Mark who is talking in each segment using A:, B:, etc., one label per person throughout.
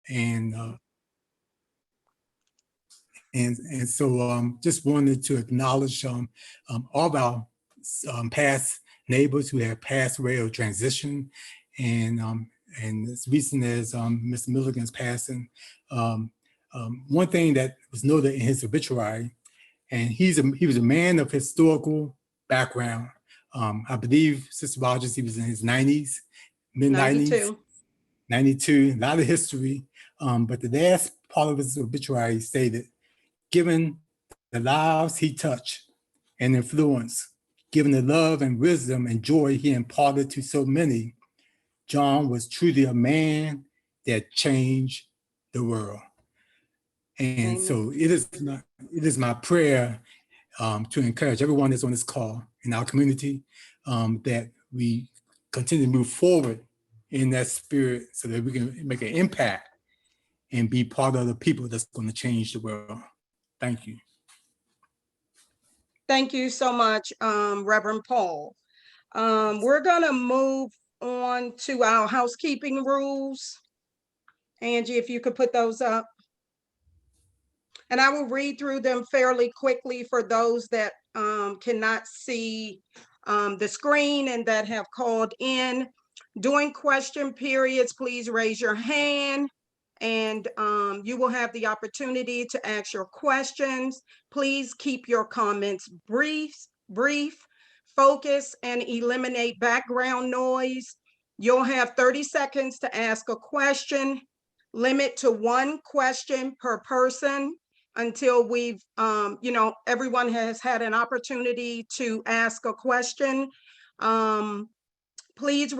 A: And so just wanted to acknowledge all of our past neighbors who have passed away or transitioned, and as recent as Mr. Milligan's passing. One thing that was noted in his obituary, and he was a man of historical background. I believe, Sister Rogers, he was in his 90s, mid-90s, 92, a lot of history. But the last part of his obituary stated, given the lives he touched and influenced, given the love and wisdom and joy he imparted to so many, John was truly a man that changed the world. And
B: Amen.
A: so it is my prayer to encourage everyone that's on this call in our community that we continue to move forward in that spirit so that we can make an impact and be part of the people that's going to change the world. Thank you.
B: Thank you so much, Reverend Paul. We're going to move on to our housekeeping rules. Angie, if you could put those up. And I will read through them fairly quickly for those that cannot see the screen and that have called in. During question periods, please raise your hand and you will have the opportunity to ask your questions. Please keep your comments brief, focus, and eliminate background noise. You'll have 30 seconds to ask a question. Limit to one question per person until we've, everyone has had an opportunity to ask a question. Please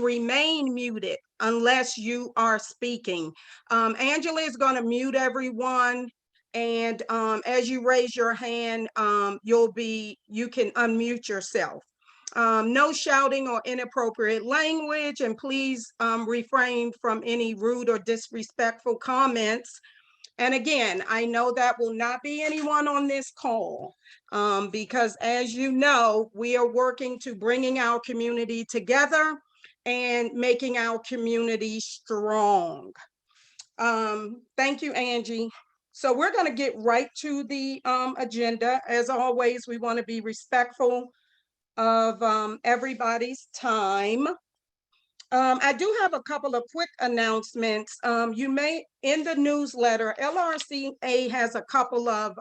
B: remain muted unless you are speaking. Angela is going to mute everyone. And as you raise your hand, you can unmute yourself. No shouting or inappropriate language, and please refrain from any rude or disrespectful comments. And again, I know that will not be anyone on this call because, as you know, we are working to bringing our community together and making our community strong. Thank you, Angie. So we're going to get right to the agenda. As always, we want to be respectful of everybody's time. I do have a couple of quick announcements. You may, in the newsletter, LRCA has a couple of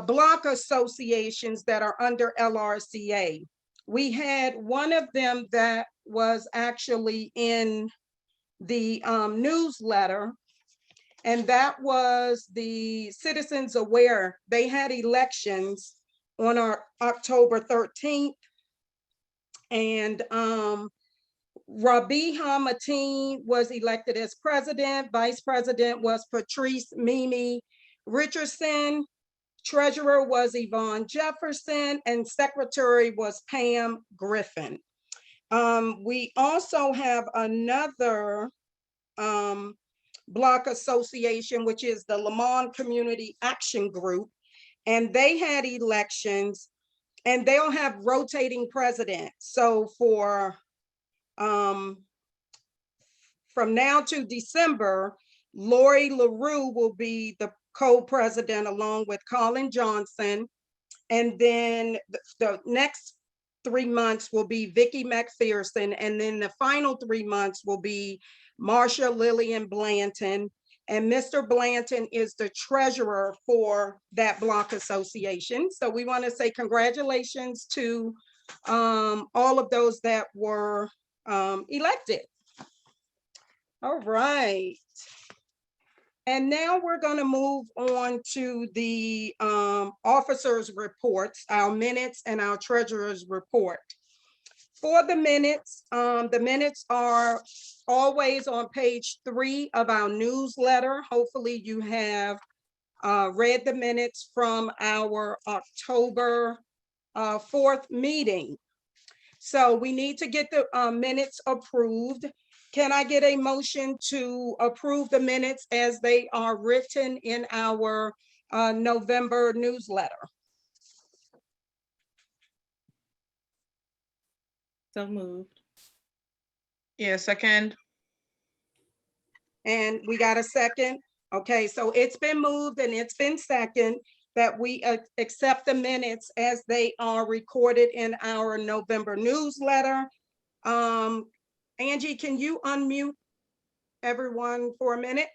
B: block associations that are under LRCA. We had one of them that was actually in the newsletter, and that was the Citizens Aware. They had elections on our October 13th, and Rabiha Mateen was elected as president. Vice president was Patrice Mimi Richardson. Treasurer was Yvonne Jefferson, and secretary was Pam Griffin. We also have another block association, which is the Lamond Community Action Group, and they had elections, and they'll have rotating presidents. So for from now to December, Lori LaRue will be the co-president along with Colin Johnson. And then the next 3 months will be Vicki McPherson. And then the final 3 months will be Marsha Lillian Blanton. And Mr. Blanton is the treasurer for that block association. So we want to say congratulations to all of those that were elected. All right. And now we're going to move on to the officers' reports, our minutes and our treasurer's report. For the minutes are always on page 3 of our newsletter. Hopefully you have read the minutes from our October 4th meeting. So we need to get the minutes approved. Can I get a motion to approve the minutes as they are written in our November newsletter?
C: So moved. Yeah, second.
B: And we got a second? Okay, so it's been moved and it's been second that we accept the minutes as they are recorded in our November newsletter. Angie, can you unmute everyone for a minute?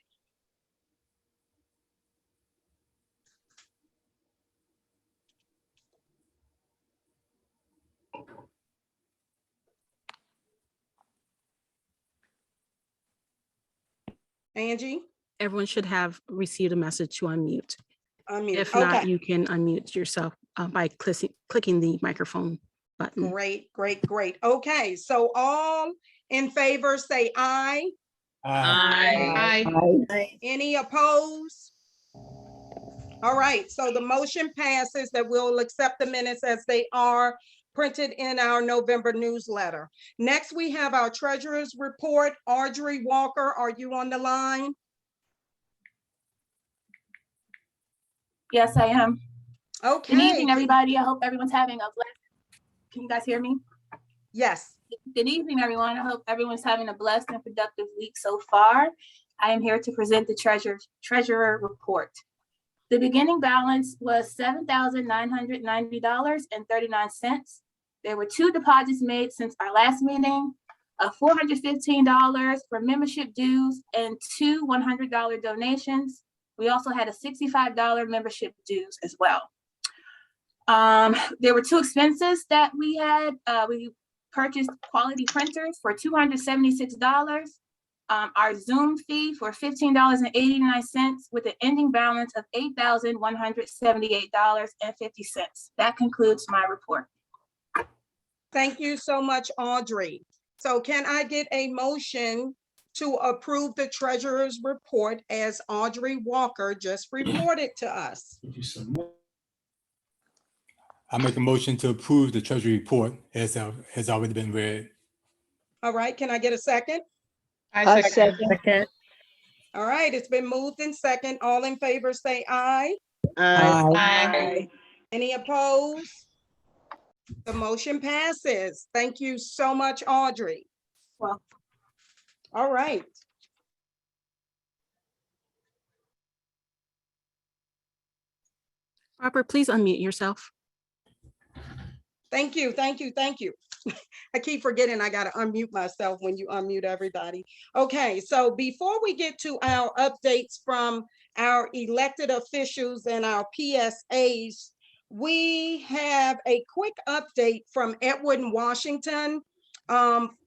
B: Angie?
D: Everyone should have received a message to unmute.
B: Unmute.
D: If not,
B: Okay,
D: you can unmute yourself by clicking the microphone button.
B: great, great, great. Okay, so all in favor say aye.
C: Aye.
B: Any opposed? All right, so the motion passes that we'll accept the minutes as they are printed in our November newsletter. Next, we have our treasurer's report. Audrey Walker, are you on the line?
E: Yes, I am.
B: Okay.
E: Good evening, everybody. I hope everyone's having a blessed. Can you guys hear me?
B: Yes.
E: Good evening, everyone. I hope everyone's having a blessed and productive week so far. I am here to present the treasurer report. The beginning balance was $7,990.39. There were 2 deposits made since our last meeting, $415 for membership dues and 2 $100 donations. We also had a $65 membership dues as well. There were 2 expenses that we had. We purchased quality printers for $276. Our Zoom fee for $15.89 with an ending balance of $8,178.50. That concludes my report.
B: Thank you so much, Audrey. So can I get a motion to approve the treasurer's report as Audrey Walker just reported to us?
A: I make a motion to approve the treasury report as has already been read.
B: All right, can I get a second?
C: I second.
B: All right, it's been moved in second. All in favor say aye.
C: Aye.
B: Any opposed? The motion passes. Thank you so much, Audrey.
E: Well,
B: All right.
D: Robert, please unmute yourself.
B: Thank you, thank you, thank you. I keep forgetting I gotta unmute myself when you unmute everybody. Okay, so before we get to our updates from our elected officials and our PSAs, we have a quick update from Edwin, Washington.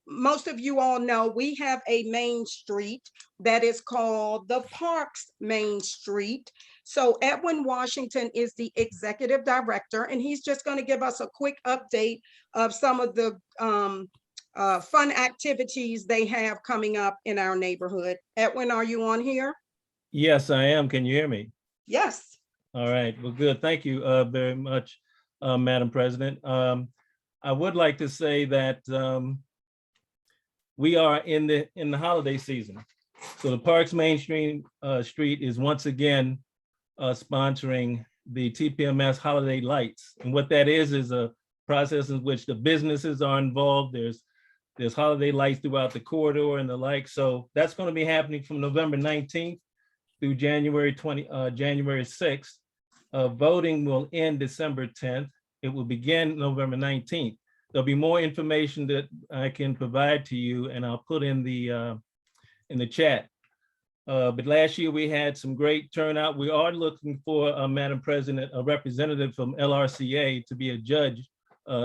B: Most of you all know we have a main street that is called the Parks Main Street. So Edwin Washington is the executive director, and he's just going to give us a quick update of some of the fun activities they have coming up in our neighborhood. Edwin, are you on here?
F: Yes, I am. Can you hear me?
B: Yes.
F: All right. Well, good. Thank you very much, Madam President. I would like to say that we are in the holiday season. So the Parks Main Street is once again sponsoring the TPMS Holiday Lights. And what that is a process in which the businesses are involved. There's holiday lights throughout the corridor and the like. So that's going to be happening from November 19th through January 6th. Voting will end December 10th. It will begin November 19th. There'll be more information that I can provide to you, and I'll put in the chat. But last year we had some great turnout. We are looking for, Madam President, a representative from LRCA to be a judge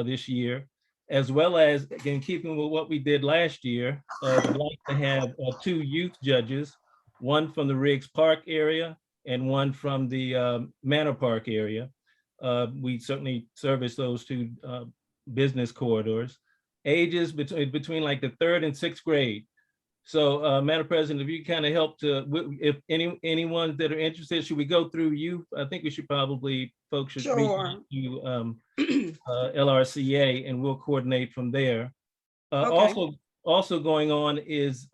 F: this year, as well as, in keeping with what we did last year, we'd like to have 2 youth judges, one from the Riggs Park area and one from the Manor Park area. We certainly service those 2 business corridors, ages between like the 3rd and 6th grade. So, Madam President, if you kind of help to, if anyone that are interested, should we go through you? I think we should probably, folks should reach out to LRCA, and we'll coordinate from there.
B: Okay.
F: Also going on is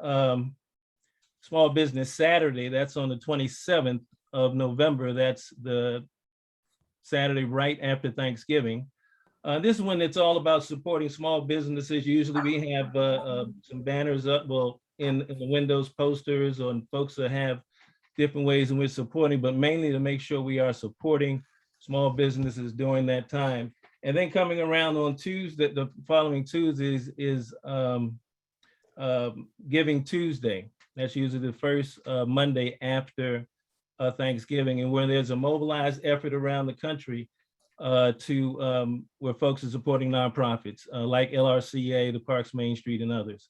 F: Small Business Saturday. That's on the 27th of November. That's the Saturday right after Thanksgiving. This one, it's all about supporting small businesses. Usually we have some banners up, well, in the windows, posters on folks that have different ways in which supporting, but mainly to make sure we are supporting small businesses during that time. And then coming around on Tuesday, the following Tuesdays is Giving Tuesday. That's usually the first Monday after Thanksgiving, and where there's a mobilized effort around the country to where folks are supporting nonprofits like LRCA, the Parks Main Street, and others.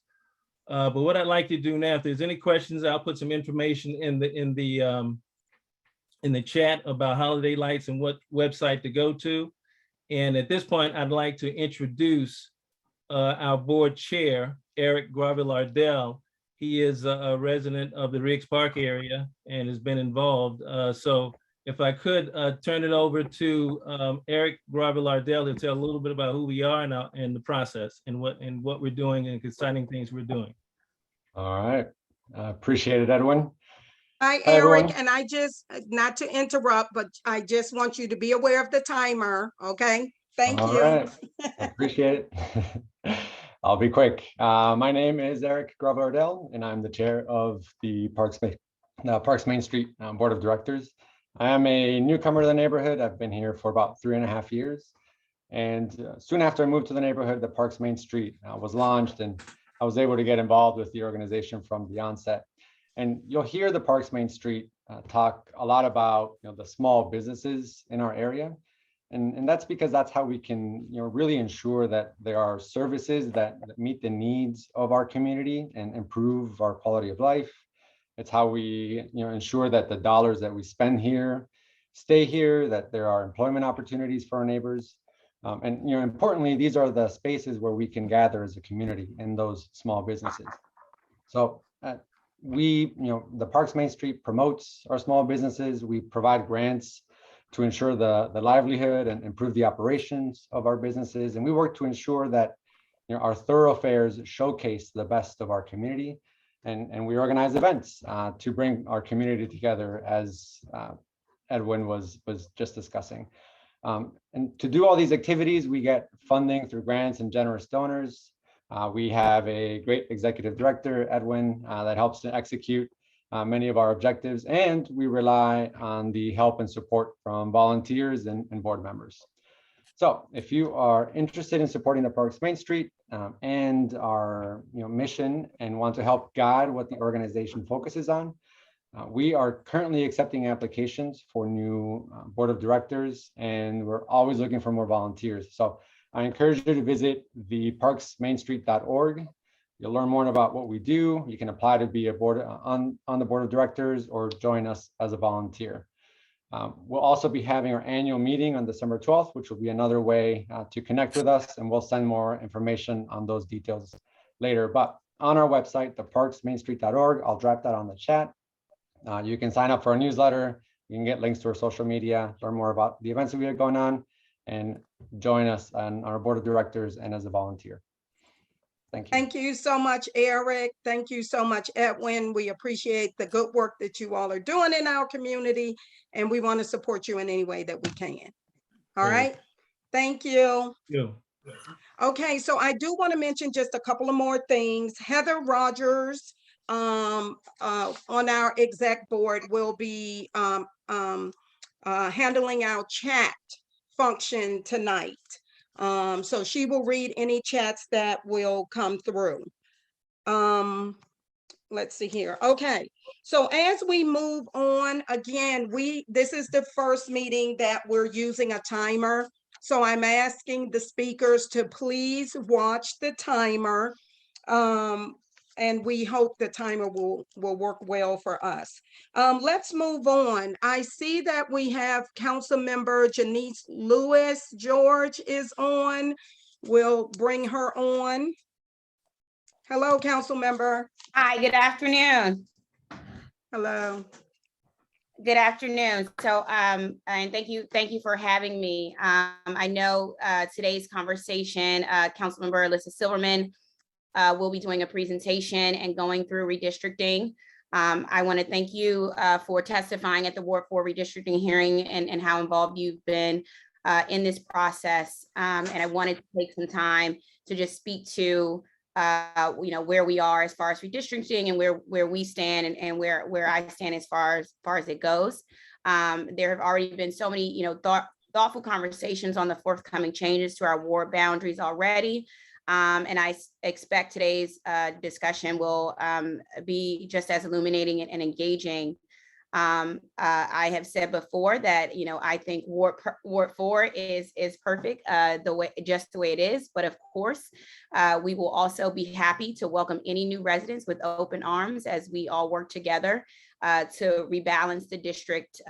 F: But what I'd like to do now, if there's any questions, I'll put some information in the chat about holiday lights and what website to go to. And at this point, I'd like to introduce our board chair, Eric Gravelardell. He is a resident of the Riggs Park area and has been involved. So if I could turn it over to Eric Gravelardell to tell a little bit about who we are and the process and what we're doing and exciting things we're doing.
G: All right, appreciate it, Edwin.
B: Hi,
G: everyone.
B: Eric, and I just, not to interrupt, but I just want you to be aware of the timer, okay? Thank
G: All
B: you.
G: right, appreciate it. I'll be quick. My name is Eric Gravelardell, and I'm the chair of the Parks Main Street Board of Directors. I am a newcomer to the neighborhood. I've been here for about 3.5 years. And soon after I moved to the neighborhood, the Parks Main Street was launched, and I was able to get involved with the organization from the onset. And you'll hear the Parks Main Street talk a lot about the small businesses in our area. And that's because that's how we can really ensure that there are services that meet the needs of our community and improve our quality of life. It's how we ensure that the dollars that we spend here stay here, that there are employment opportunities for our neighbors. And importantly, these are the spaces where we can gather as a community in those small businesses. So the Parks Main Street promotes our small businesses. We provide grants to ensure the livelihood and improve the operations of our businesses. And we work to ensure that our thoroughfares showcase the best of our community. And we organize events to bring our community together, as Edwin was just discussing. And to do all these activities, we get funding through grants and generous donors. We have a great executive director, Edwin, that helps to execute many of our objectives, and we rely on the help and support from volunteers and board members. So if you are interested in supporting the Parks Main Street and our mission and want to help guide what the organization focuses on, we are currently accepting applications for new board of directors, and we're always looking for more volunteers. So I encourage you to visit theparksmainstreet.org. You'll learn more about what we do. You can apply to be a board on the board of directors or join us as a volunteer. We'll also be having our annual meeting on December 12th, which will be another way to connect with us, and we'll send more information on those details later. But on our website, theparksmainstreet.org, I'll drop that on the chat. You can sign up for our newsletter. You can get links to our social media, learn more about the events that we have going on, and join us on our board of directors and as a volunteer. Thank you.
B: Thank you so much, Eric. Thank you so much, Edwin. We appreciate the good work that you all are doing in our community, and we want to support you in any way that we can. All right. Thank you.
F: Yeah.
B: Okay, so I do want to mention just a couple of more things. Heather Rogers on our exec board will be handling our chat function tonight. So she will read any chats that will come through. Let's see here. Okay, so as we move on, again, this is the first meeting that we're using a timer. So I'm asking the speakers to please watch the timer. And we hope the timer will work well for us. Let's move on. I see that we have Council Member Janice Lewis George is on. We'll bring her on. Hello, Council Member.
H: Hi, good afternoon.
B: Hello.
H: Good afternoon. So, and thank you for having me. I know today's conversation, Councilmember Alyssa Silverman will be doing a presentation and going through redistricting. I want to thank you for testifying at the Ward 4 redistricting hearing and how involved you've been in this process. And I wanted to take some time to just speak to where we are as far as redistricting and where we stand and where I stand as far as it goes. There have already been so many, thoughtful conversations on the forthcoming changes to our ward boundaries already. And I expect today's discussion will be just as illuminating and engaging. I have said before that, I think Ward 4 is perfect just the way it is. But of course, we will also be happy to welcome any new residents with open arms as we all work together to rebalance the district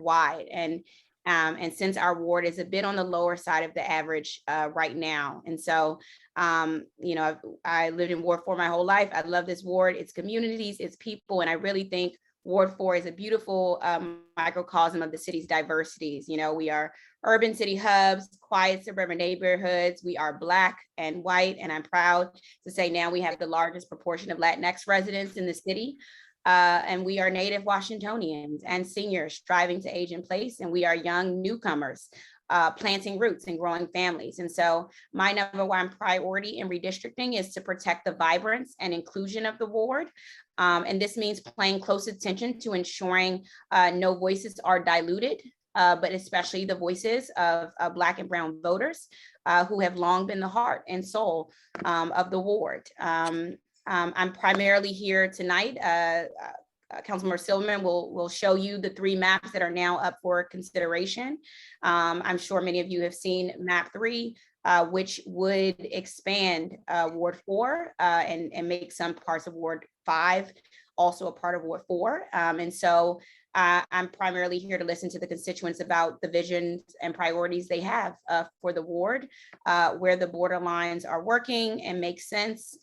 H: wide. And since our ward is a bit on the lower side of the average right now. And so, I lived in Ward 4 my whole life. I love this ward, its communities, its people. And I really think Ward 4 is a beautiful microcosm of the city's diversities. We are urban city hubs, quiet suburban neighborhoods. We are Black and white. And I'm proud to say now we have the largest proportion of Latinx residents in the city. And we are Native Washingtonians and seniors striving to age in place. And we are young newcomers planting roots and growing families. And so my number one priority in redistricting is to protect the vibrance and inclusion of the ward. And this means paying close attention to ensuring no voices are diluted, but especially the voices of Black and Brown voters who have long been the heart and soul of the ward. I'm primarily here tonight. Councilmember Silverman will show you the 3 maps that are now up for consideration. I'm sure many of you have seen map 3, which would expand Ward 4 and make some parts of Ward 5 also a part of Ward 4. And so I'm primarily here to listen to the constituents about the visions and priorities they have for the ward, where the border lines are working and make sense.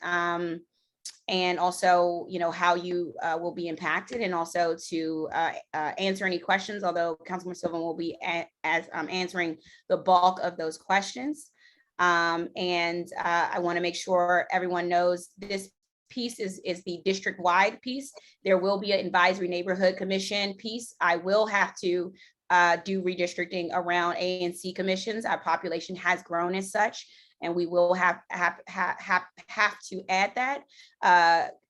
H: And also, how you will be impacted, and also to answer any questions, although Councilman Silva will be answering the bulk of those questions. And I want to make sure everyone knows this piece is the district-wide piece. There will be an advisory neighborhood commission piece. I will have to do redistricting around A and C commissions. Our population has grown as such, and we will have to add that.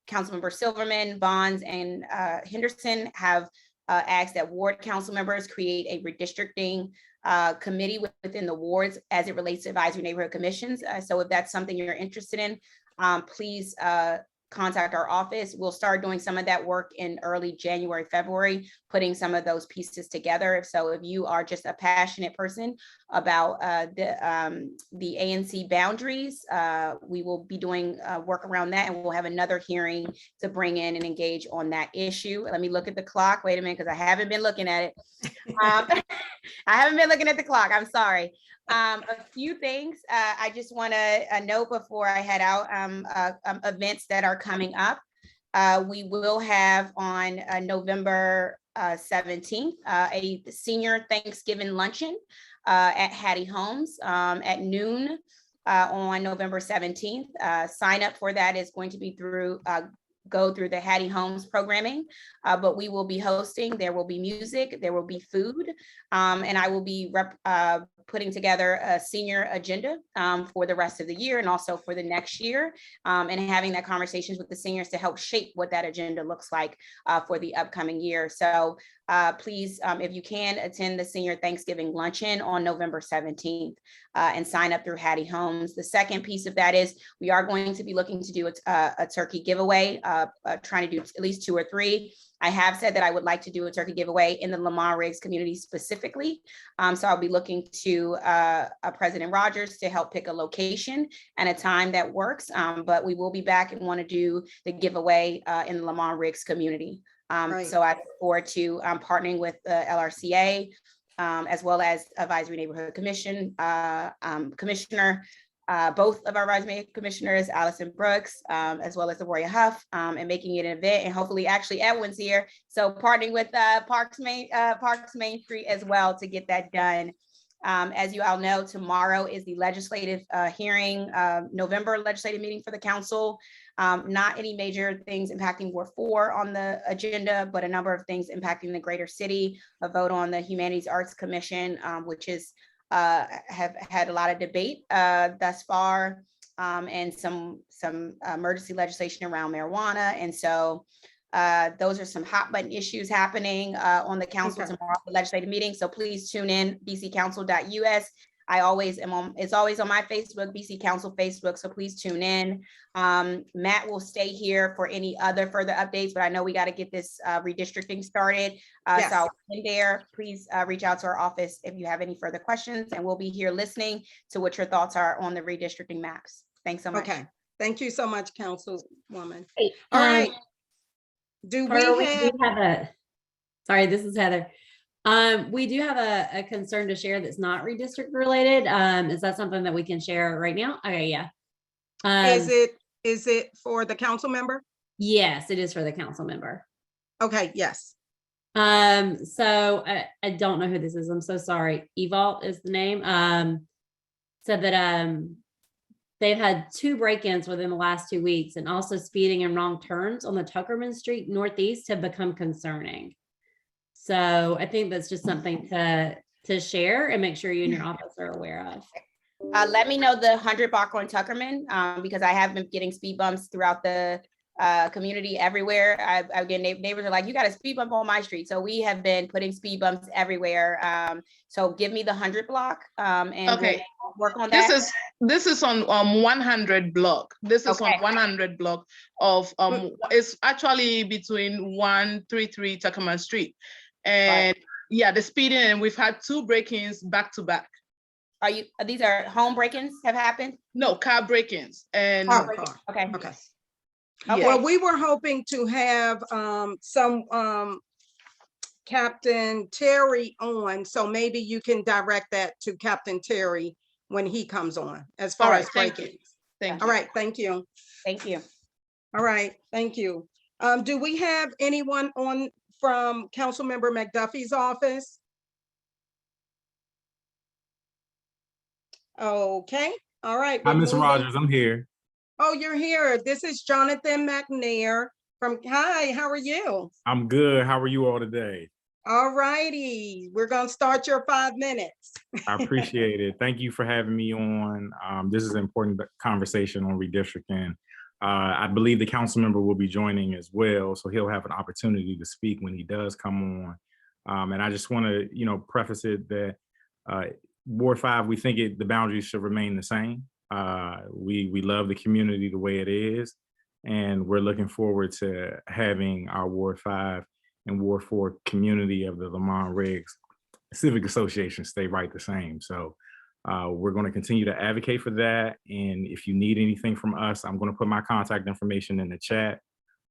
H: Councilmember Silverman, Bonds, and Henderson have asked that ward council members create a redistricting committee within the wards as it relates to advisory neighborhood commissions. So if that's something you're interested in, please contact our office. We'll start doing some of that work in early January, February, putting some of those pieces together. So if you are just a passionate person about the ANC boundaries, we will be doing work around that, and we'll have another hearing to bring in and engage on that issue. Let me look at the clock. Wait a minute, because I haven't been looking at it. I haven't been looking at the clock. I'm sorry. A few things I just want to note before I head out, events that are coming up. We will have on November 17th, a senior Thanksgiving luncheon at Hattie Homes at noon on November 17th. Sign up for that is going to be go through the Hattie Homes programming, but we will be hosting. There will be music, there will be food, and I will be putting together a senior agenda for the rest of the year and also for the next year, and having that conversations with the seniors to help shape what that agenda looks like for the upcoming year. So please, if you can, attend the senior Thanksgiving luncheon on November 17th and sign up through Hattie Homes. The second piece of that is we are going to be looking to do a turkey giveaway, trying to do at least 2 or 3. I have said that I would like to do a turkey giveaway in the Lamond-Riggs community specifically. So I'll be looking to President Rogers to help pick a location and a time that works. But we will be back and want to do the giveaway in the Lamond-Riggs community. So I look forward to partnering with the LRCA as well as Advisory Neighborhood Commission Commissioner. Both of our advisory commissioners, Allison Brooks, as well as Roya Huff, and making it an event. And hopefully actually Edwin's here. So partnering with Parks Main Street as well to get that done. As you all know, tomorrow is the legislative hearing, November legislative meeting for the council. Not any major things impacting Ward 4 on the agenda, but a number of things impacting the greater city. A vote on the Humanities Arts Commission, which is have had a lot of debate thus far, and some emergency legislation around marijuana. And so those are some hot button issues happening on the council
B: Okay.
H: tomorrow, the legislative meeting. So please tune in, bccouncil.us. I always am on, it's always on my Facebook, BC Council Facebook. So please tune in. Matt will stay here for any other further updates, but I know we got to get this redistricting started.
B: Yes.
H: So in there, please reach out to our office if you have any further questions, and we'll be here listening to what your thoughts are on the redistricting maps. Thanks so much.
B: Okay, thank you so much, Councilwoman.
I: Hey,
B: All right. Do we
I: Pearl,
B: have,
I: do have a, sorry, this is Heather. We do have a concern to share that's not redistrict related. Is that something that we can share right now? Okay, yeah.
B: is it for the council member?
I: Yes, it is for the council member.
B: Okay, yes.
I: So I don't know who this is. I'm so sorry. Evault is the name. Said that they've had 2 break-ins within the last 2 weeks, and also speeding and wrong turns on the Tuckerman Street Northeast have become concerning. So I think that's just something to share and make sure you and your office are aware of.
H: Let me know the 100 block on Tuckerman, because I have been getting speed bumps throughout the community everywhere. Again, neighbors are like, you got a speed bump on my street. So we have been putting speed bumps everywhere. So give me the 100 block and
C: Okay.
H: we'll work on that.
C: This is on 100 block. This is
H: Okay.
C: on 100 block of it's actually between 133 Tuckerman Street. And yeah, the speeding, and we've had 2 break-ins back to back.
H: These are home break-ins have happened?
C: No, car break-ins. And
B: Oh, car.
H: Okay.
B: Okay.
C: yeah.
B: Well, we were hoping to have some Captain Terry on, so maybe you can direct that to Captain Terry when he comes on, as far
C: All right,
B: as
C: thank
B: break-ins.
C: Thank
B: All
C: you.
B: right, thank you.
H: Thank you.
B: All right, thank you. Do we have anyone on from Councilmember McDuffie's office? Okay, all right.
J: Hi,
B: we're
J: Ms.
B: moving-
J: Rogers, I'm here.
B: Oh, you're here. This is Jonathan McNair from, hi, how are you?
J: I'm good. How are you all today?
B: All righty, we're gonna start your 5 minutes.
J: I appreciate it. Thank you for having me on. This is an important conversation on redistricting. I believe the council member will be joining as well, so he'll have an opportunity to speak when he does come on. And I just want to, preface it that Ward 5, we think the boundaries should remain the same. We love the community the way it is, and we're looking forward to having our Ward 5 and Ward 4 community of the Lamond-Riggs Civic Association stay right the same. So we're going to continue to advocate for that. And if you need anything from us, I'm going to put my contact information in the chat.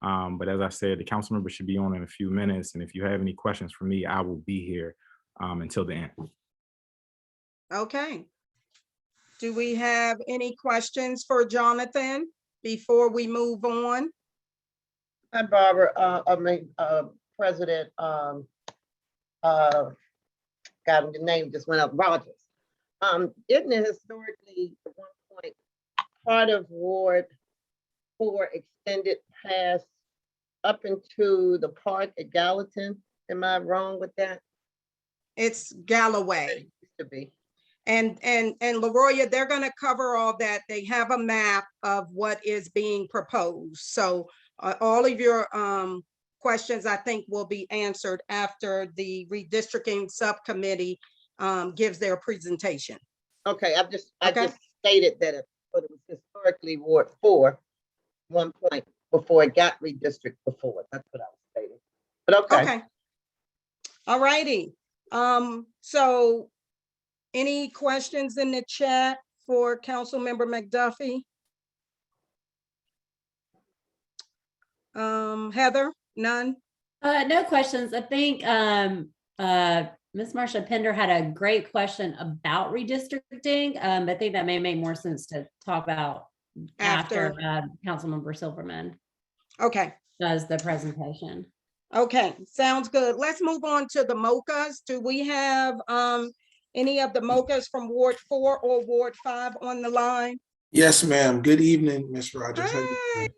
J: But as I said, the council member should be on in a few minutes. And if you have any questions for me, I will be here until the end.
B: Okay. Do we have any questions for Jonathan before we move on?
K: Hi, Barbara. President. God, the name just went up. Rogers. Isn't it historically at one point part of Ward 4 extended past up into the park at Gallatin? Am I wrong with that?
B: It's Galloway.
K: It used to be.
B: And LaRoya, they're gonna cover all that. They have a map of what is being proposed. So all of your questions, I think, will be answered after the redistricting subcommittee gives their presentation.
K: Okay, I just
B: Okay.
K: stated that it was historically Ward 4 one point before it got redistricted before. That's what I was stating. But okay.
B: Okay. All righty. So any questions in the chat for Councilmember McDuffie? Heather, none?
I: No questions. I think Ms. Marsha Pender had a great question about redistricting. I think that may make more sense to talk about after Councilmember Silverman
B: Okay.
I: does the presentation.
B: Okay, sounds good. Let's move on to the MOCAs. Do we have any of the mochas from Ward 4 or Ward 5 on the line?
L: Yes, ma'am. Good evening, Ms. Rogers. How you
B: Hi,
L: doing?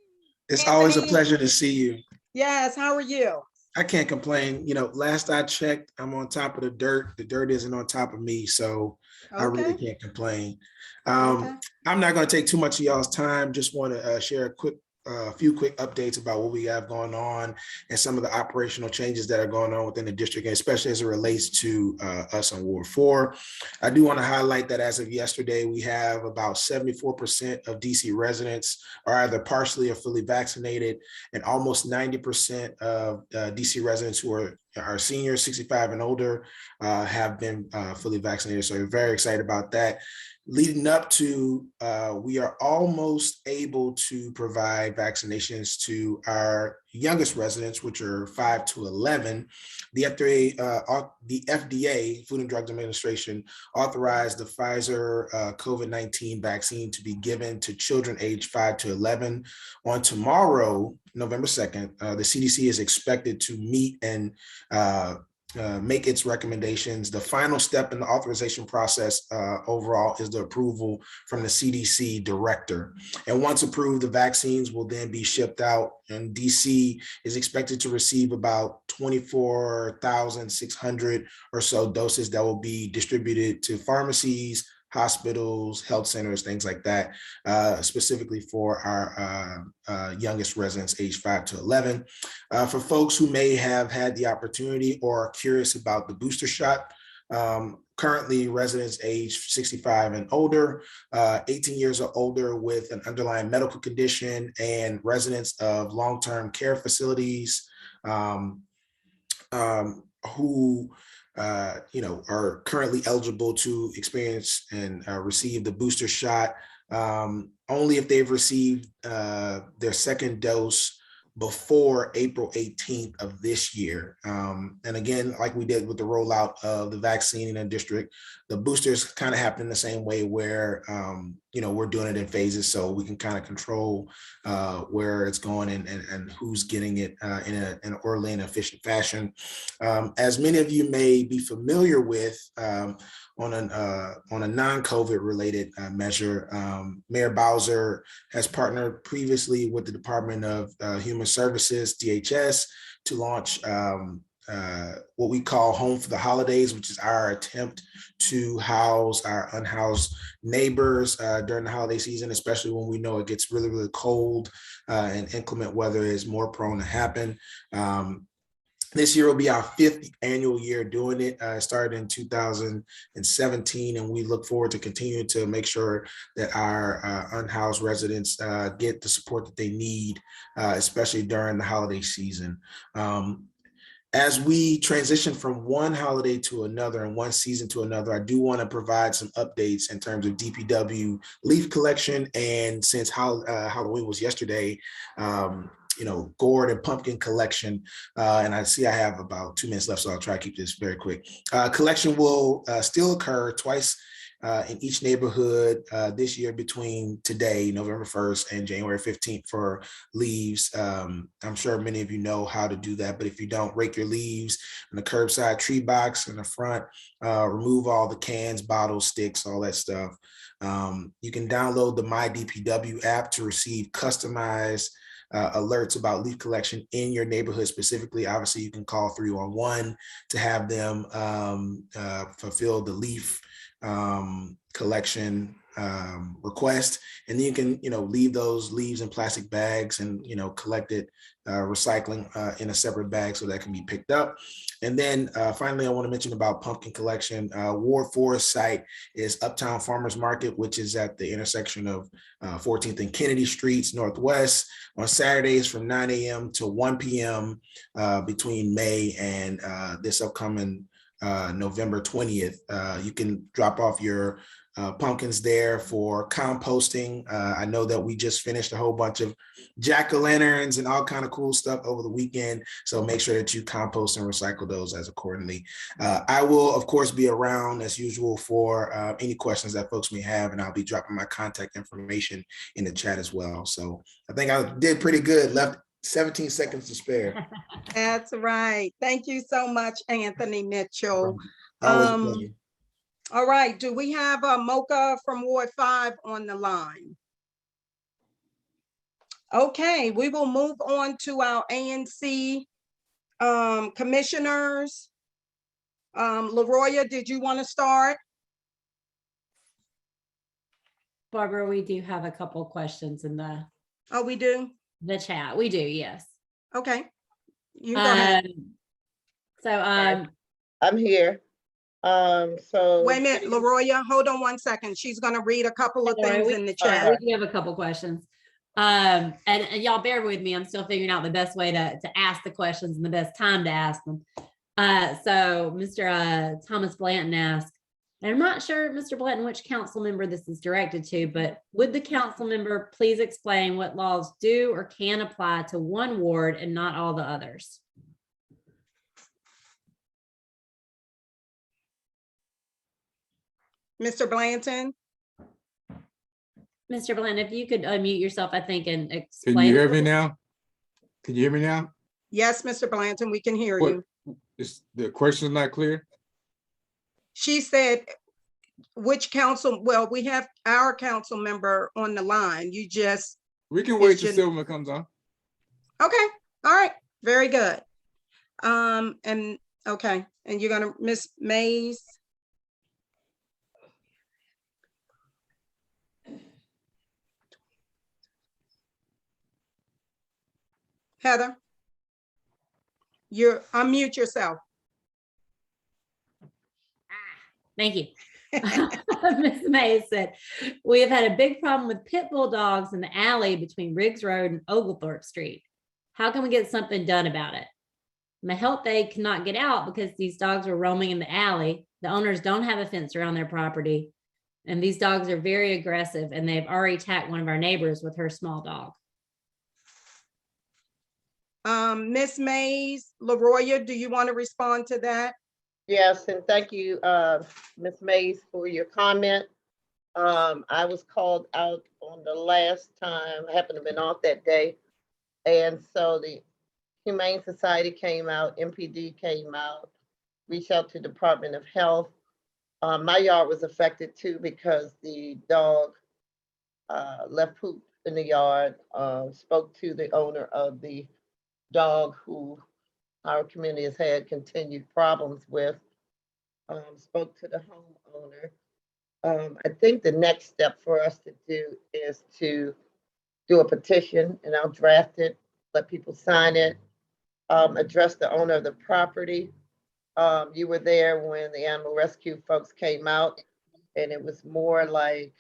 L: It's always a
B: Anthony.
L: pleasure to see you.
B: Yes, how are you?
L: I can't complain. You know, last I checked, I'm on top of the dirt. The dirt isn't on top of me, so I really
B: Okay,
L: can't complain.
B: okay.
L: I'm not going to take too much of y'all's time. Just want to share a few quick updates about what we have going on and some of the operational changes that are going on within the district, and especially as it relates to us on Ward 4. I do want to highlight that as of yesterday, we have about 74% of DC residents are either partially or fully vaccinated, and almost 90% of DC residents who are seniors, 65 and older, have been fully vaccinated. So we're very excited about that. Leading up to, we are almost able to provide vaccinations to our youngest residents, which are 5 to 11. The FDA, Food and Drug Administration, authorized the Pfizer COVID-19 vaccine to be given to children aged 5 to 11. On tomorrow, November 2nd, the CDC is expected to meet and make its recommendations. The final step in the authorization process overall is the approval from the CDC director. And once approved, the vaccines will then be shipped out, and DC is expected to receive about 24,600 or so doses that will be distributed to pharmacies, hospitals, health centers, things like that, specifically for our youngest residents aged 5 to 11. For folks who may have had the opportunity or are curious about the booster shot, currently residents aged 65 and older, 18 years or older with an underlying medical condition, and residents of long-term care facilities who are currently eligible to experience and receive the booster shot, only if they've received their second dose before April 18th of this year. And again, like we did with the rollout of the vaccine in the district, the boosters kind of happen the same way where, we're doing it in phases so we can kind of control where it's going and who's getting it in an orderly and efficient fashion. As many of you may be familiar with, on a non-COVID related measure, Mayor Bowser has partnered previously with the Department of Human Services, DHS, to launch what we call Home for the Holidays, which is our attempt to house our unhoused neighbors during the holiday season, especially when we know it gets really, really cold and inclement weather is more prone to happen. This year will be our 5th annual year doing it. Started in 2017, and we look forward to continuing to make sure that our unhoused residents get the support that they need, especially during the holiday season. As we transition from one holiday to another and one season to another, I do want to provide some updates in terms of DPW leaf collection. And since Halloween was yesterday, gourd and pumpkin collection. And I see I have about 2 minutes left, so I'll try to keep this very quick. Collection will still occur twice in each neighborhood this year between today, November 1st, and January 15th for leaves. I'm sure many of you know how to do that, but if you don't, rake your leaves in the curbside tree box in the front, remove all the cans, bottles, sticks, all that stuff. You can download the My DPW app to receive customized alerts about leaf collection in your neighborhood specifically. Obviously, you can call 311 to have them fulfill the leaf collection request, and then you can leave those leaves in plastic bags and collect it, recycling in a separate bag so that can be picked up. And then finally, I want to mention about pumpkin collection. Ward 4 site is Uptown Farmers Market, which is at the intersection of 14th and Kennedy Streets Northwest on Saturdays from 9 a.m. to 1 p.m. Between May and this upcoming November 20th. You can drop off your pumpkins there for composting. I know that we just finished a whole bunch of jack-o'-lanterns and all kind of cool stuff over the weekend, so make sure that you compost and recycle those as accordingly. I will, of course, be around as usual for any questions that folks may have, and I'll be dropping my contact information in the chat as well. So I think I did pretty good. Left 17 seconds to spare.
B: That's right. Thank you so much, Anthony Mitchell.
L: Always a pleasure.
B: All right, do we have a Mocha from Ward 5 on the line? Okay, we will move on to our ANC commissioners. LaRoya, did you want to start?
I: Barbara, we do have a couple questions in
B: Oh, we do?
I: the chat. We do, yes.
B: Okay. You can go ahead.
I: So,
K: I'm here. So.
B: Wait a minute, LaRoya, hold on one second. She's gonna read a couple of things in the chat.
I: we do have a couple questions. And y'all bear with me. I'm still figuring out the best way to ask the questions and the best time to ask them. So Mr. Thomas Blanton asked, and I'm not sure, Mr. Blanton, which council member this is directed to, but would the council member please explain what laws do or can apply to one ward and not all the others?
B: Mr. Blanton?
I: Mr. Blanton, if you could unmute yourself, I think, and explain.
M: Can you hear me now? Can you hear me now?
B: Yes, Mr. Blanton, we can hear
M: What-
B: you.
M: Is the question not clear?
B: She said, which council, well, we have our council member on the line. You just,
M: We can wait till
B: Jan-
M: Silverman comes on.
B: okay, all right, very good. And, okay, and you're gonna, Miss Mays? Heather? Unmute yourself.
I: Thank you. Ms. Mays said, we have had a big problem with pit bull dogs in the alley between Riggs Road and Oglethorpe Street. How can we get something done about it? My health aide cannot get out because these dogs are roaming in the alley. The owners don't have a fence around their property. And these dogs are very aggressive and they've already attacked one of our neighbors with her small dog.
B: Miss Mays, LaRoya, do you want to respond to that?
K: Yes, and thank you, Ms. Mays, for your comment. I was called out on the last time, I happened to have been off that day. And so the Humane Society came out, MPD came out, reached out to Department of Health. My yard was affected too because the dog left poop in the yard, spoke to the owner of the dog who our community has had continued problems with, spoke to the homeowner. I think the next step for us to do is to do a petition, and I'll draft it, let people sign it, address the owner of the property. You were there when the animal rescue folks came out, and it was more like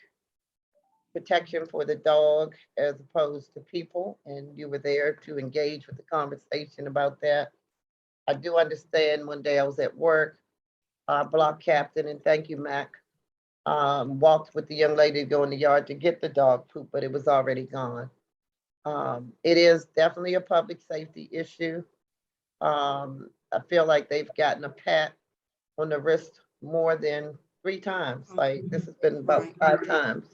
K: protection for the dog as opposed to people, and you were there to engage with the conversation about that. I do understand one day I was at work, block captain, and thank you, Mac, walked with the young lady to go in the yard to get the dog poop, but it was already gone. It is definitely a public safety issue. I feel like they've gotten a pat on the wrist more than 3 times. Like this has been about 5 times.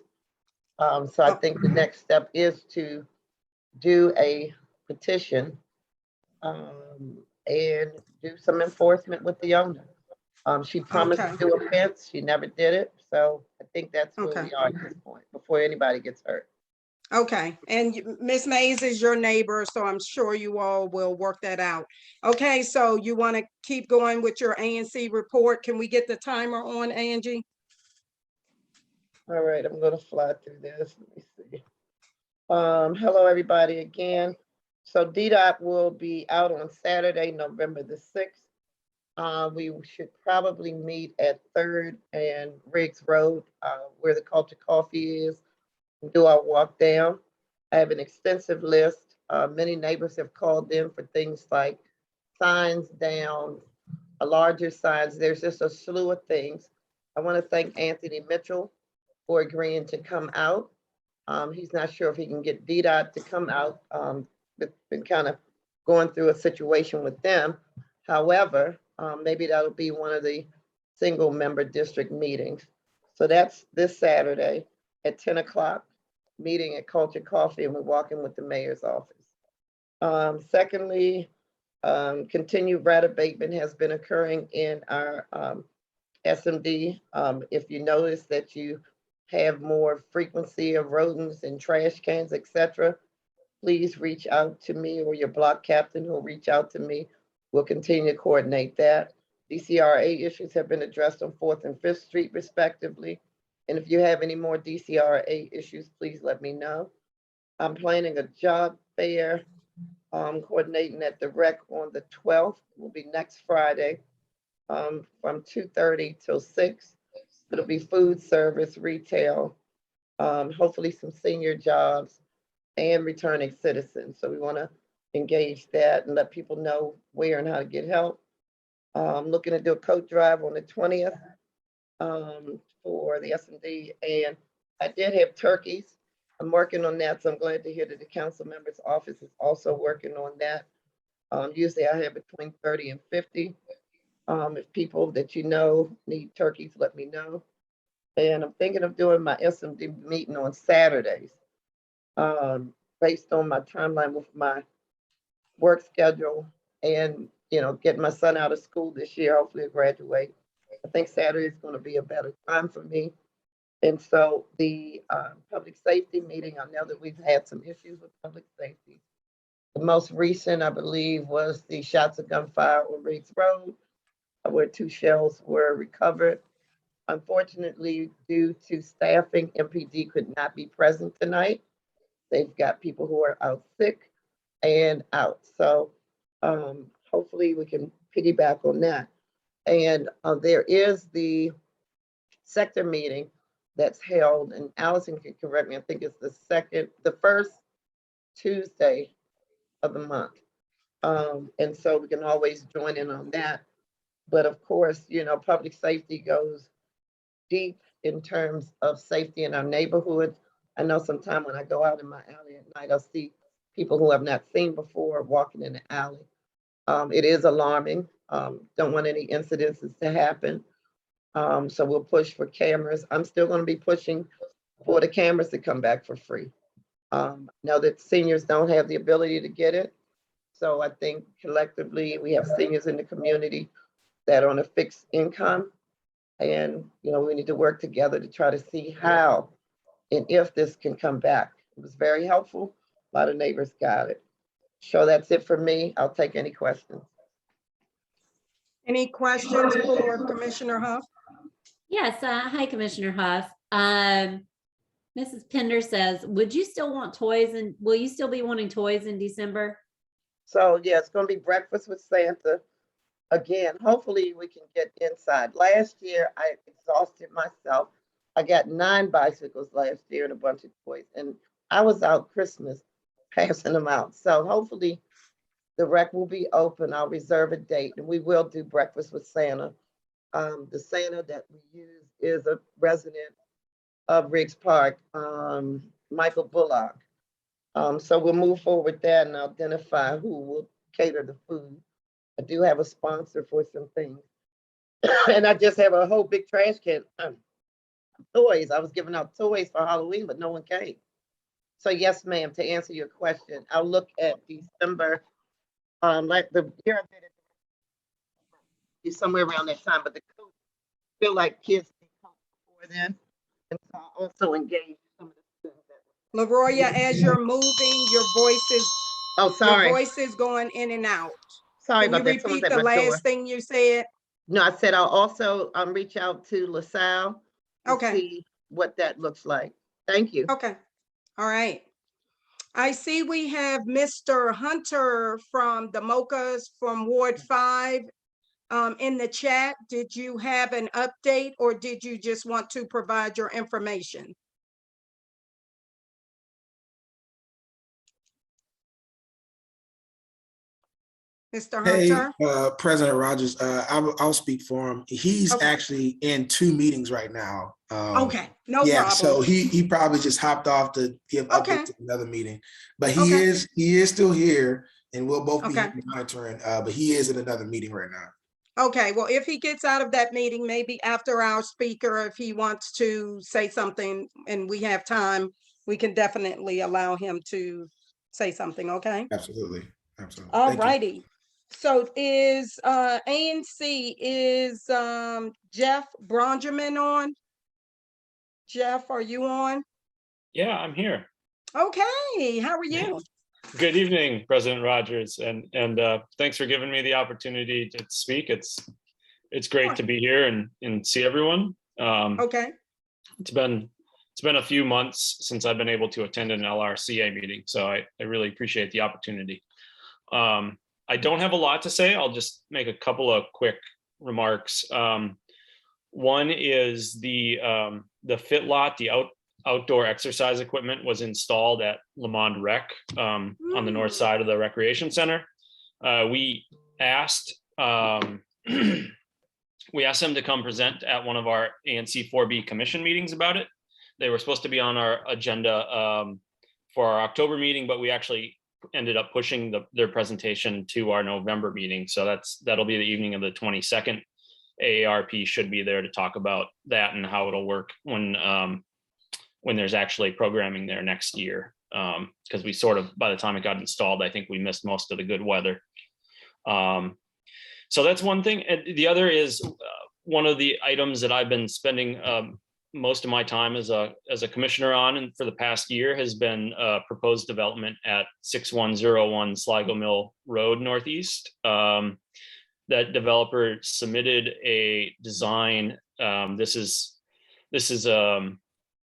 K: So I think the next step is to do a petition and do some enforcement with the owner. She promised to do a fence. She never did it. So I think that's where we are at this point before anybody gets hurt.
B: Okay, and Miss Mays is your neighbor, so I'm sure you all will work that out. Okay, so you want to keep going with your ANC report. Can we get the timer on, Angie?
K: All right, I'm gonna fly through this. Let me see. Hello, everybody again. So DDOT will be out on Saturday, November the 6th. We should probably meet at 3rd and Riggs Road, where the Culture Coffee is, and do our walk down. I have an extensive list. Many neighbors have called in for things like signs down, larger signs. There's just a slew of things. I want to thank Anthony Mitchell for agreeing to come out. He's not sure if he can get DDOT to come out. Been kind of going through a situation with them. However, maybe that'll be one of the single member district meetings. So that's this Saturday at 10 o'clock, meeting at Culture Coffee, and we're walking with the mayor's office. Secondly, continued rat abatement has been occurring in our SMD. If you notice that you have more frequency of rodents and trash cans, etc., please reach out to me or your block captain who'll reach out to me. We'll continue to coordinate that. DCRA issues have been addressed on 4th and 5th Street respectively. And if you have any more DCRA issues, please let me know. I'm planning a job fair, coordinating at the rec on the 12th, will be next Friday, from 2:30 till 6. It'll be food service, retail, hopefully some senior jobs and returning citizens. So we want to engage that and let people know where and how to get help. Looking to do a coat drive on the 20th for the S&D, and I did have turkeys. I'm working on that, so I'm glad to hear that the council member's office is also working on that. Usually I have between 30 and 50. If people that you know need turkeys, let me know. And I'm thinking of doing my SMD meeting on Saturdays, based on my timeline with my work schedule and, getting my son out of school this year, hopefully he'll graduate. I think Saturday is going to be a better time for me. And so the public safety meeting, I know that we've had some issues with public safety. The most recent, I believe, was the shots of gunfire on Riggs Road, where 2 shells were recovered. Unfortunately, due to staffing, MPD could not be present tonight. They've got people who are out sick and out. So hopefully we can piggyback on that. And there is the sector meeting that's held, and Allison can correct me, I think it's the first Tuesday of the month. And so we can always join in on that. But of course, public safety goes deep in terms of safety in our neighborhood. I know sometime when I go out in my alley at night, I'll see people who I've not seen before walking in the alley. It is alarming. Don't want any incidences to happen. So we'll push for cameras. I'm still going to be pushing for the cameras to come back for free. Know that seniors don't have the ability to get it. So I think collectively we have seniors in the community that are on a fixed income. And, we need to work together to try to see how and if this can come back. It was very helpful. A lot of neighbors got it. So that's it for me. I'll take any questions.
B: Any questions for Commissioner Huff?
I: Yes, hi, Commissioner Huff. Mrs. Pender says, would you still want toys, and will you still be wanting toys in December?
K: So yeah, it's going to be breakfast with Santa. Again, hopefully we can get inside. Last year, I exhausted myself. I got 9 bicycles last year and a bunch of toys, and I was out Christmas passing them out. So hopefully the rec will be open. I'll reserve a date, and we will do breakfast with Santa. The Santa that we use is a resident of Riggs Park, Michael Bullock. So we'll move forward with that and identify who will cater the food. I do have a sponsor for some things. And I just have a whole big trash can of toys. I was giving out toys for Halloween, but no one came. So yes, ma'am, to answer your question, I'll look at December, like the year I did it, somewhere around that time, but the coach feel like kids need coach before then. And so I also engage some of the students that
B: LaRoya, as you're moving, your voice is going in and out.
K: Sorry
B: Can
K: about
B: you
K: that. Someone's
B: repeat
K: at
B: the
K: my door.
B: last thing you said?
K: No, I said I'll also reach out to LaSalle to
B: Okay.
K: see what that looks like. Thank you.
B: Okay. All right. I see we have Mr. Hunter from the Mochas from Ward 5 in the chat. Did you have an update, or did you just want to provide your information? Mr. Hunter?
L: Hey, President Rogers, I'll speak for him. He's
B: Okay.
L: actually in 2 meetings right now.
B: Okay, no
L: Yeah,
B: problem.
L: so he probably just hopped off to give
B: Okay.
L: updates to another meeting, but he
B: Okay.
L: is still here, and we'll both be
B: Okay.
L: monitoring. But he is in another meeting right now.
B: Okay, well, if he gets out of that meeting, maybe after our speaker, if he wants to say something and we have time, we can definitely allow him to say something, okay?
L: Absolutely, absolutely.
B: All
L: Thank you.
B: righty. So is ANC, is Jeff Brongerman on? Jeff, are you on?
N: Yeah, I'm here.
B: Okay, how are you?
N: Good evening, President Rogers, and thanks for giving me the opportunity to speak. It's great to be here and see everyone.
B: Okay,
N: It's been a few months since I've been able to attend an LRCA meeting, so I really appreciate the opportunity. I don't have a lot to say. I'll just make a couple of quick remarks. One is the fit lot, the outdoor exercise equipment was installed at Lamond-Riggs on the north side of the recreation center. We asked them to come present at one of our ANC 4B commission meetings about it. They were supposed to be on our agenda for our October meeting, but we actually ended up pushing their presentation to our November meeting. So that'll be the evening of the 22nd. AARP should be there to talk about that and how it'll work when there's actually programming there next year. Because we sort of, by the time it got installed, I think we missed most of the good weather. So that's one thing. And the other is one of the items that I've been spending most of my time as a commissioner on, and for the past year, has been proposed development at 6101 Sligo Mill Road Northeast. That developer submitted a design. This is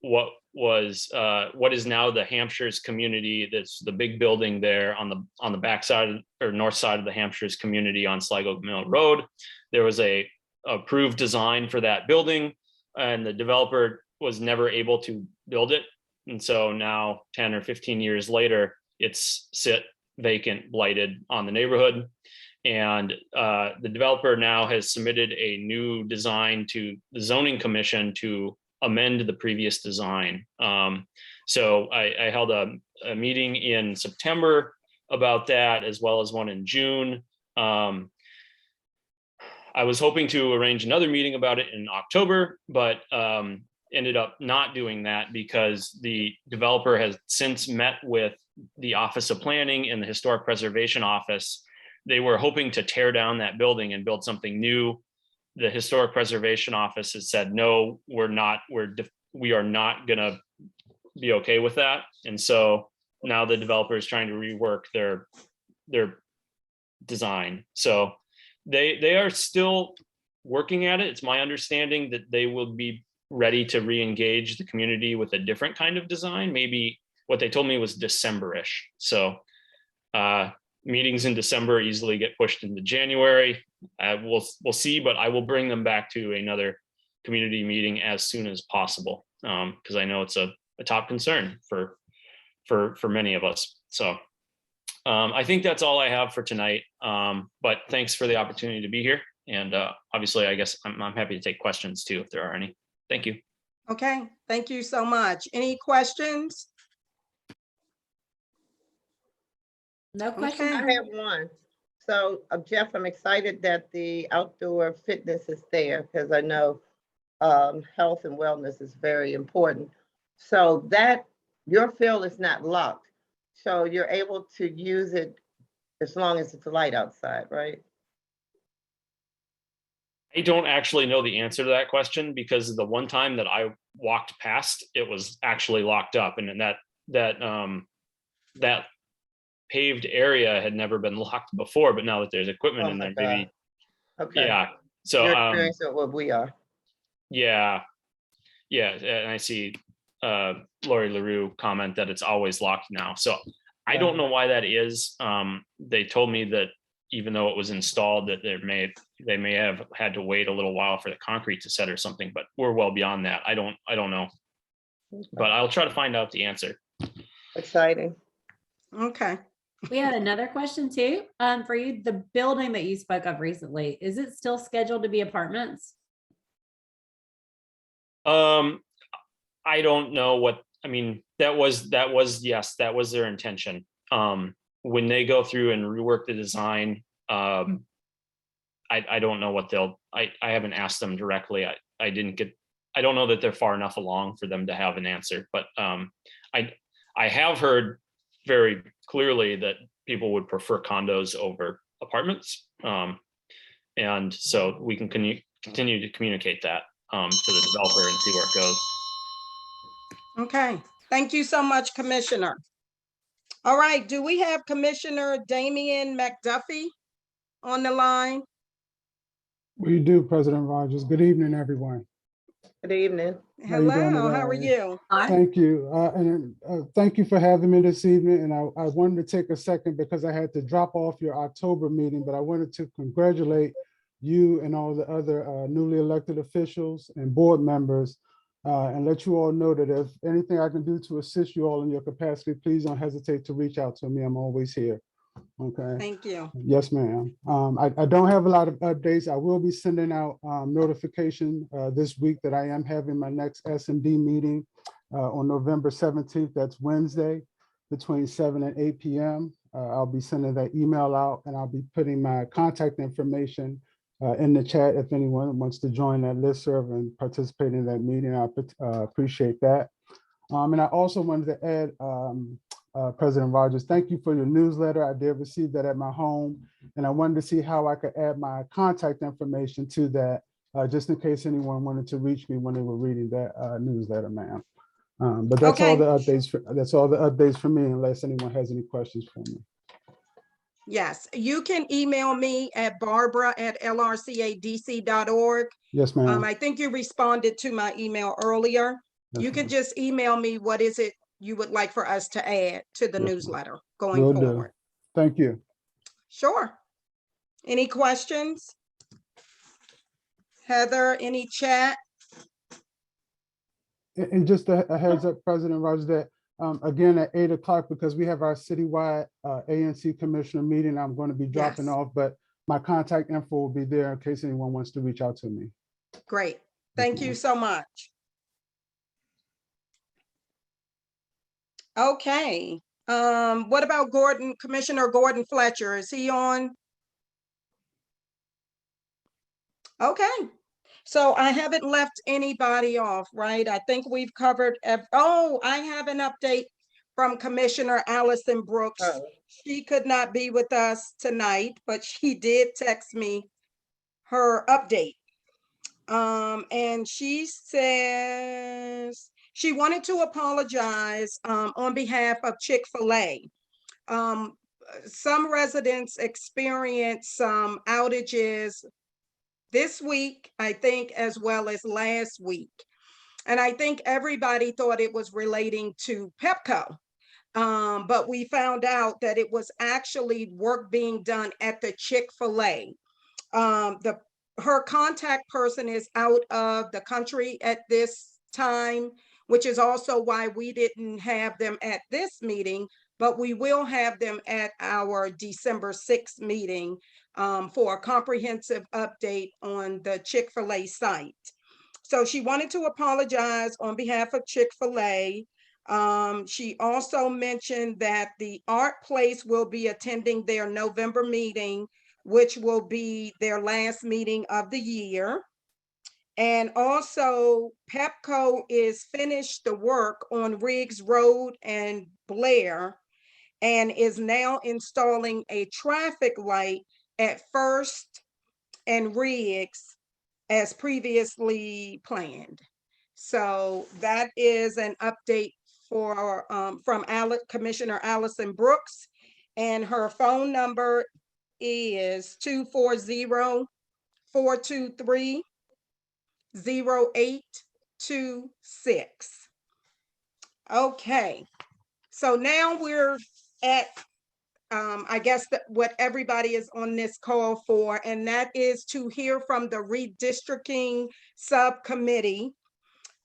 N: what is now the Hampshire's community. That's the big building there on the backside or north side of the Hampshire's community on Sligo Mill Road. There was a approved design for that building, and the developer was never able to build it. And so now 10 or 15 years later, it's vacant, blighted on the neighborhood. And the developer now has submitted a new design to the zoning commission to amend the previous design. So I held a meeting in September about that, as well as one in June. I was hoping to arrange another meeting about it in October, but ended up not doing that because the developer has since met with the Office of Planning and the Historic Preservation Office. They were hoping to tear down that building and build something new. The Historic Preservation Office has said, no, we are not gonna be okay with that. And so now the developer is trying to rework their design. So they are still working at it. It's my understanding that they will be ready to re-engage the community with a different kind of design. Maybe what they told me was December-ish. So meetings in December easily get pushed into January. We'll see, but I will bring them back to another community meeting as soon as possible, because I know it's a top concern for many of us. So I think that's all I have for tonight. But thanks for the opportunity to be here. And obviously, I guess I'm happy to take questions too, if there are any. Thank you.
B: okay, thank you so much. Any questions?
I: No questions.
B: Okay.
K: I have one. So Jeff, I'm excited that the outdoor fitness is there because I know health and wellness is very important. So that your field is not locked. So you're able to use it as long as it's light outside, right?
N: I don't actually know the answer to that question because the one time that I walked past, it was actually locked up, and that paved area had never been locked before. But now that there's equipment in there, maybe.
K: Okay.
N: Yeah. So
K: You're experiencing what we are.
N: yeah, and I see Lori LaRue comment that it's always locked now. So I don't know why that is. They told me that even though it was installed, that they may have had to wait a little while for the concrete to set or something, but we're well beyond that. I don't know, but I'll try to find out the answer.
K: Exciting.
B: Okay.
I: We had another question too, for you. The building that you spoke of recently, is it still scheduled to be apartments?
N: I don't know what, I mean, that was, yes, that was their intention. When they go through and rework the design, I don't know what I haven't asked them directly. I don't know that they're far enough along for them to have an answer, but I have heard very clearly that people would prefer condos over apartments. And so we can continue to communicate that to the developer and see where it goes.
B: Okay, thank you so much, Commissioner. All right, do we have Commissioner Damian McDuffie on the line?
O: We do, President Rogers. Good evening, everyone.
K: Good evening.
O: How you doing
B: Hello, how are
O: today?
B: you?
O: Thank you. Thank you for having me this evening. And I wanted to take a second because I had to drop off your October meeting, but I wanted to congratulate you and all the other newly elected officials and board members and let you all know that if anything I can do to assist you all in your capacity, please don't hesitate to reach out to me. I'm always here. Okay.
B: Thank you.
O: Yes, ma'am. I don't have a lot of updates. I will be sending out notification this week that I am having my next S&D meeting on November 17th. That's Wednesday between 7 and 8 p.m. I'll be sending that email out and I'll be putting my contact information in the chat if anyone wants to join that listserv and participate in that meeting. I appreciate that. And I also wanted to add, President Rogers, thank you for your newsletter. I did receive that at my home, and I wanted to see how I could add my contact information to that, just in case anyone wanted to reach me when they were reading that newsletter, ma'am. But that's all the updates. That's all the updates for me, unless anyone has any questions for me.
B: Yes, you can email me at barbara@lrcadc.org.
O: Yes, ma'am.
B: I think you responded to my email earlier.
O: Yes,
B: You can just email me what is it you would like for us to add to the
O: Yes,
B: newsletter going
O: will do.
B: forward.
O: Thank you.
B: Sure. Any questions? Heather, any chat?
O: And just a heads up, President Rogers, that again at 8 o'clock, because we have our citywide ANC commissioner meeting, I'm going to be dropping
B: Yes.
O: off, but my contact info will be there in case anyone wants to reach out to me.
B: Great. Thank you so much. Okay. What about Gordon, Commissioner Gordon Fletcher? Is he on? Okay. So I haven't left anybody off, right? I think we've covered, oh, I have an update from Commissioner Allison Brooks.
K: Oh.
B: She could not be with us tonight, but she did text me her update. And she says she wanted to apologize on behalf of Chick-fil-A. Some residents experienced some outages this week, I think, as well as last week. And I think everybody thought it was relating to Pepco. But we found out that it was actually work being done at the Chick-fil-A. Her contact person is out of the country at this time, which is also why we didn't have them at this meeting, but we will have them at our December 6th meeting for a comprehensive update on the Chick-fil-A site. So she wanted to apologize on behalf of Chick-fil-A. She also mentioned that the Art Place will be attending their November meeting, which will be their last meeting of the year. And also Pepco is finished the work on Riggs Road and Blair and is now installing a traffic light at First and Riggs as previously planned. So that is an update for from Commissioner Allison Brooks, and her phone number is 240-423-0826. Okay, so now we're at I guess what everybody is on this call for, and that is to hear from the redistricting subcommittee.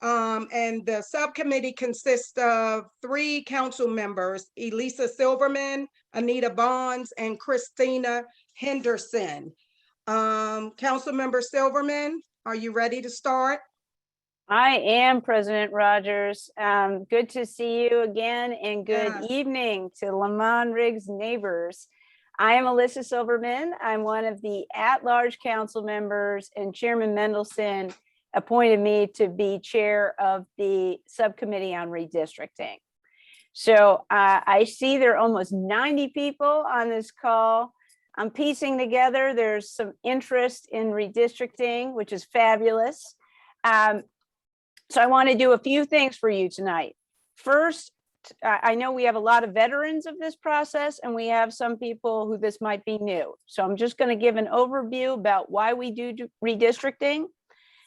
B: And the subcommittee consists of 3 council members: Elisa Silverman, Anita Bonds, and Christina Henderson. Council member Silverman, are you ready to start?
P: I am, President Rogers. Good to see you again, and good
B: Yes.
P: evening to Lamond-Riggs neighbors. I am Alyssa Silverman. I'm one of the at-large council members, and Chairman Mendelson appointed me to be chair of the subcommittee on redistricting. So I see there are almost 90 people on this call. I'm piecing together, there's some interest in redistricting, which is fabulous. So I want to do a few things for you tonight. First, I know we have a lot of veterans of this process, and we have some people who this might be new. So I'm just going to give an overview about why we do redistricting.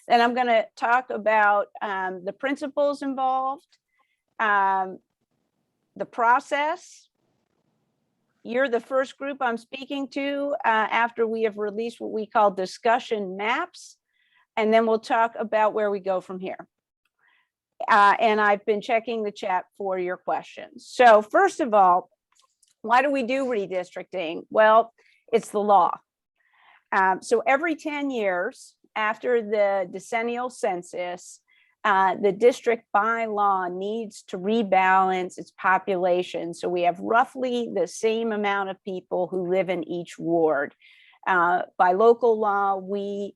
P: Then I'm going to talk about the principles involved, the process. You're the first group I'm speaking to after we have released what we call discussion maps. And then we'll talk about where we go from here. And I've been checking the chat for your questions. So first of all, why do we do redistricting? Well, it's the law. So every 10 years after the decennial census, the district by law needs to rebalance its population. So we have roughly the same amount of people who live in each ward. By local law, we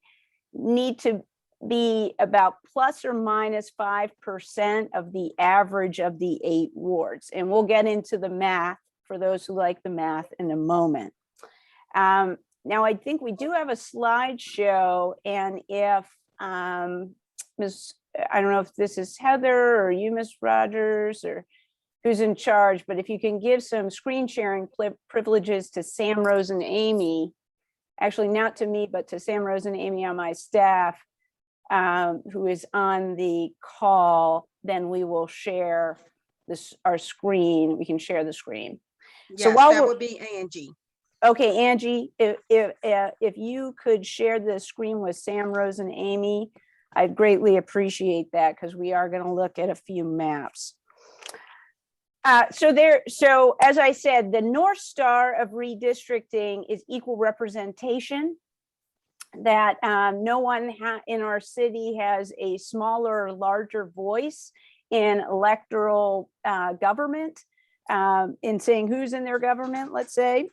P: need to be about plus or minus 5% of the average of the 8 wards. And we'll get into the math for those who like the math in a moment. Now, I think we do have a slideshow, and if Ms. I don't know if this is Heather or you, Ms. Rogers, or who's in charge, but if you can give some screen sharing privileges to Sam, Rose, and Amy, actually not to me, but to Sam, Rose, and Amy on my staff, who is on the call, then we will share our screen. We can share the screen.
B: Yes,
P: so while
B: that
P: we're,
B: would be Angie.
P: Okay, Angie, if you could share the screen with Sam, Rose, and Amy, I'd greatly appreciate that, because we are going to look at a few maps. So as I said, the North Star of redistricting is equal representation, that no one in our city has a smaller or larger voice in electoral government, in saying who's in their government, let's say.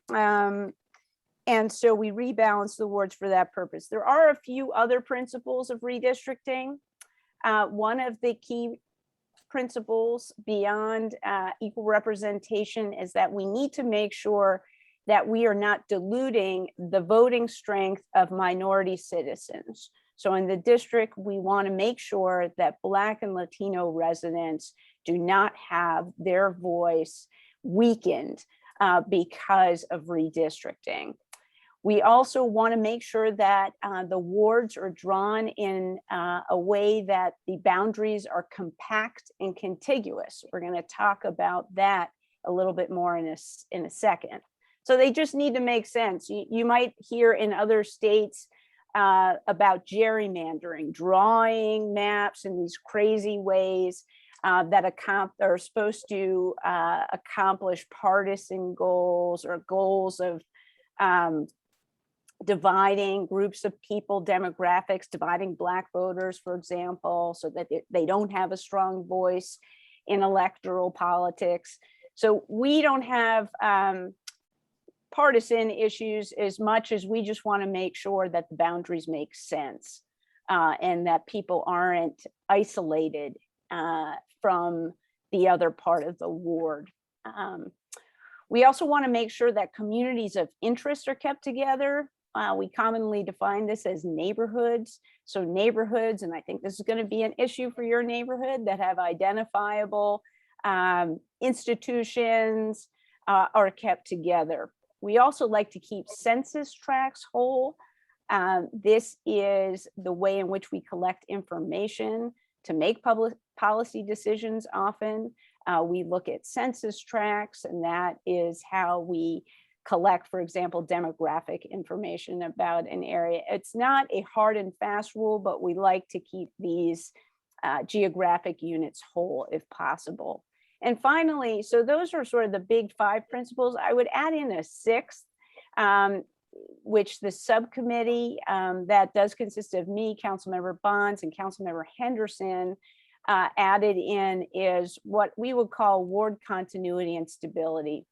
P: And so we rebalance the wards for that purpose. There are a few other principles of redistricting. One of the key principles beyond equal representation is that we need to make sure that we are not diluting the voting strength of minority citizens. So in the district, we want to make sure that Black and Latino residents do not have their voice weakened because of redistricting. We also want to make sure that the wards are drawn in a way that the boundaries are compact and contiguous. We're going to talk about that a little bit more in a second. So they just need to make sense. You might hear in other states about gerrymandering, drawing maps in these crazy ways that are supposed to accomplish partisan goals or goals of dividing groups of people, demographics, dividing Black voters, for example, so that they don't have a strong voice in electoral politics. So we don't have partisan issues as much as we just want to make sure that the boundaries make sense and that people aren't isolated from the other part of the ward. We also want to make sure that communities of interest are kept together. We commonly define this as neighborhoods. So neighborhoods, and I think this is going to be an issue for your neighborhood, that have identifiable institutions are kept together. We also like to keep census tracts whole. This is the way in which we collect information to make public policy decisions often. We look at census tracts, and that is how we collect, for example, demographic information about an area. It's not a hard and fast rule, but we like to keep these geographic units whole if possible. And finally, so those are sort of the big 5 principles. I would add in a 6th, which the subcommittee that does consist of me, Councilmember Bonds, and Councilmember Henderson added in, is what we would call ward continuity and stability.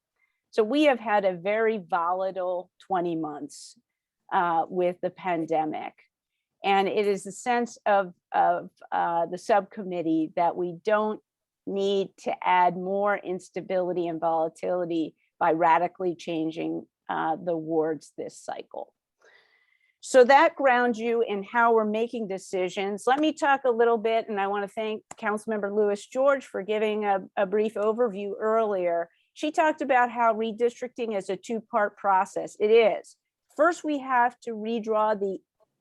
P: So we have had a very volatile 20 months with the pandemic. And it is the sense of the subcommittee that we don't need to add more instability and volatility by radically changing the wards this cycle. So that grounds you in how we're making decisions. Let me talk a little bit, and I want to thank Councilmember Lewis George for giving a brief overview earlier. She talked about how redistricting is a two-part process. It is. First, we have to redraw the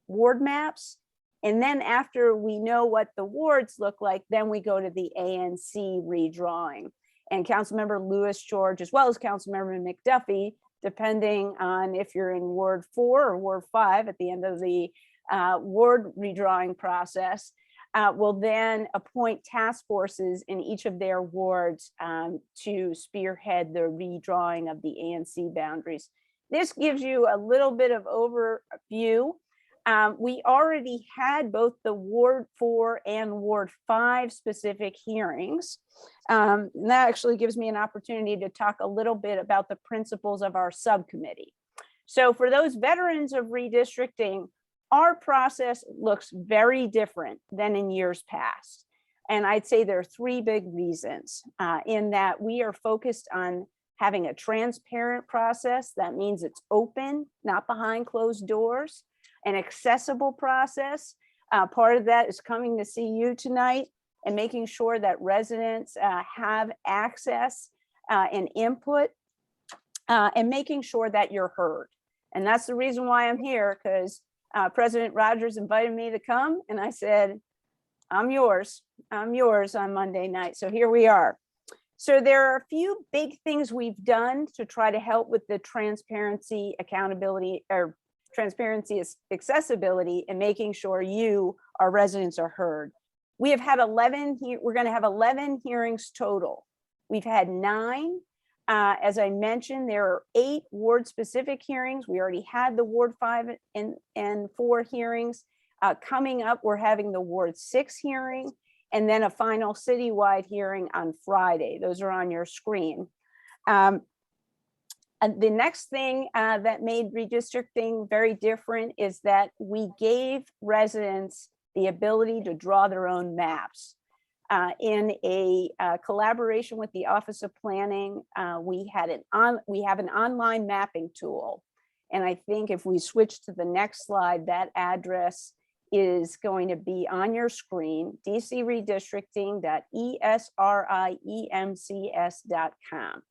P: ward maps. And then after we know what the wards look like, then we go to the ANC redrawing. And Councilmember Lewis George, as well as Councilmember McDuffie, depending on if you're in Ward 4 or Ward 5 at the end of the ward redrawing process, will then appoint task forces in each of their wards to spearhead the redrawing of the ANC boundaries. This gives you a little bit of overview. We already had both the Ward 4 and Ward 5 specific hearings. That actually gives me an opportunity to talk a little bit about the principles of our subcommittee. So for those veterans of redistricting, our process looks very different than in years past. And I'd say there are three big reasons in that we are focused on having a transparent process. That means it's open, not behind closed doors. An accessible process. Part of that is coming to see you tonight and making sure that residents have access and input and making sure that you're heard. And that's the reason why I'm here, because President Rogers invited me to come and I said, I'm yours on Monday night. So here we are. So there are a few big things we've done to try to help with the transparency, accountability, or transparency, accessibility, and making sure you, our residents, are heard. We have had 11 here. We're going to have 11 hearings total. We've had 9. As I mentioned, there are 8 ward-specific hearings. We already had the Ward 5 and 4 hearings. Coming up, we're having the Ward 6 hearing, and then a final citywide hearing on Friday. Those are on your screen. And the next thing that made redistricting very different is that we gave residents the ability to draw their own maps. In a collaboration with the Office of Planning, we have an online mapping tool. And I think if we switch to the next slide, that address is going to be on your screen, dcredistricting.esriemcs.com.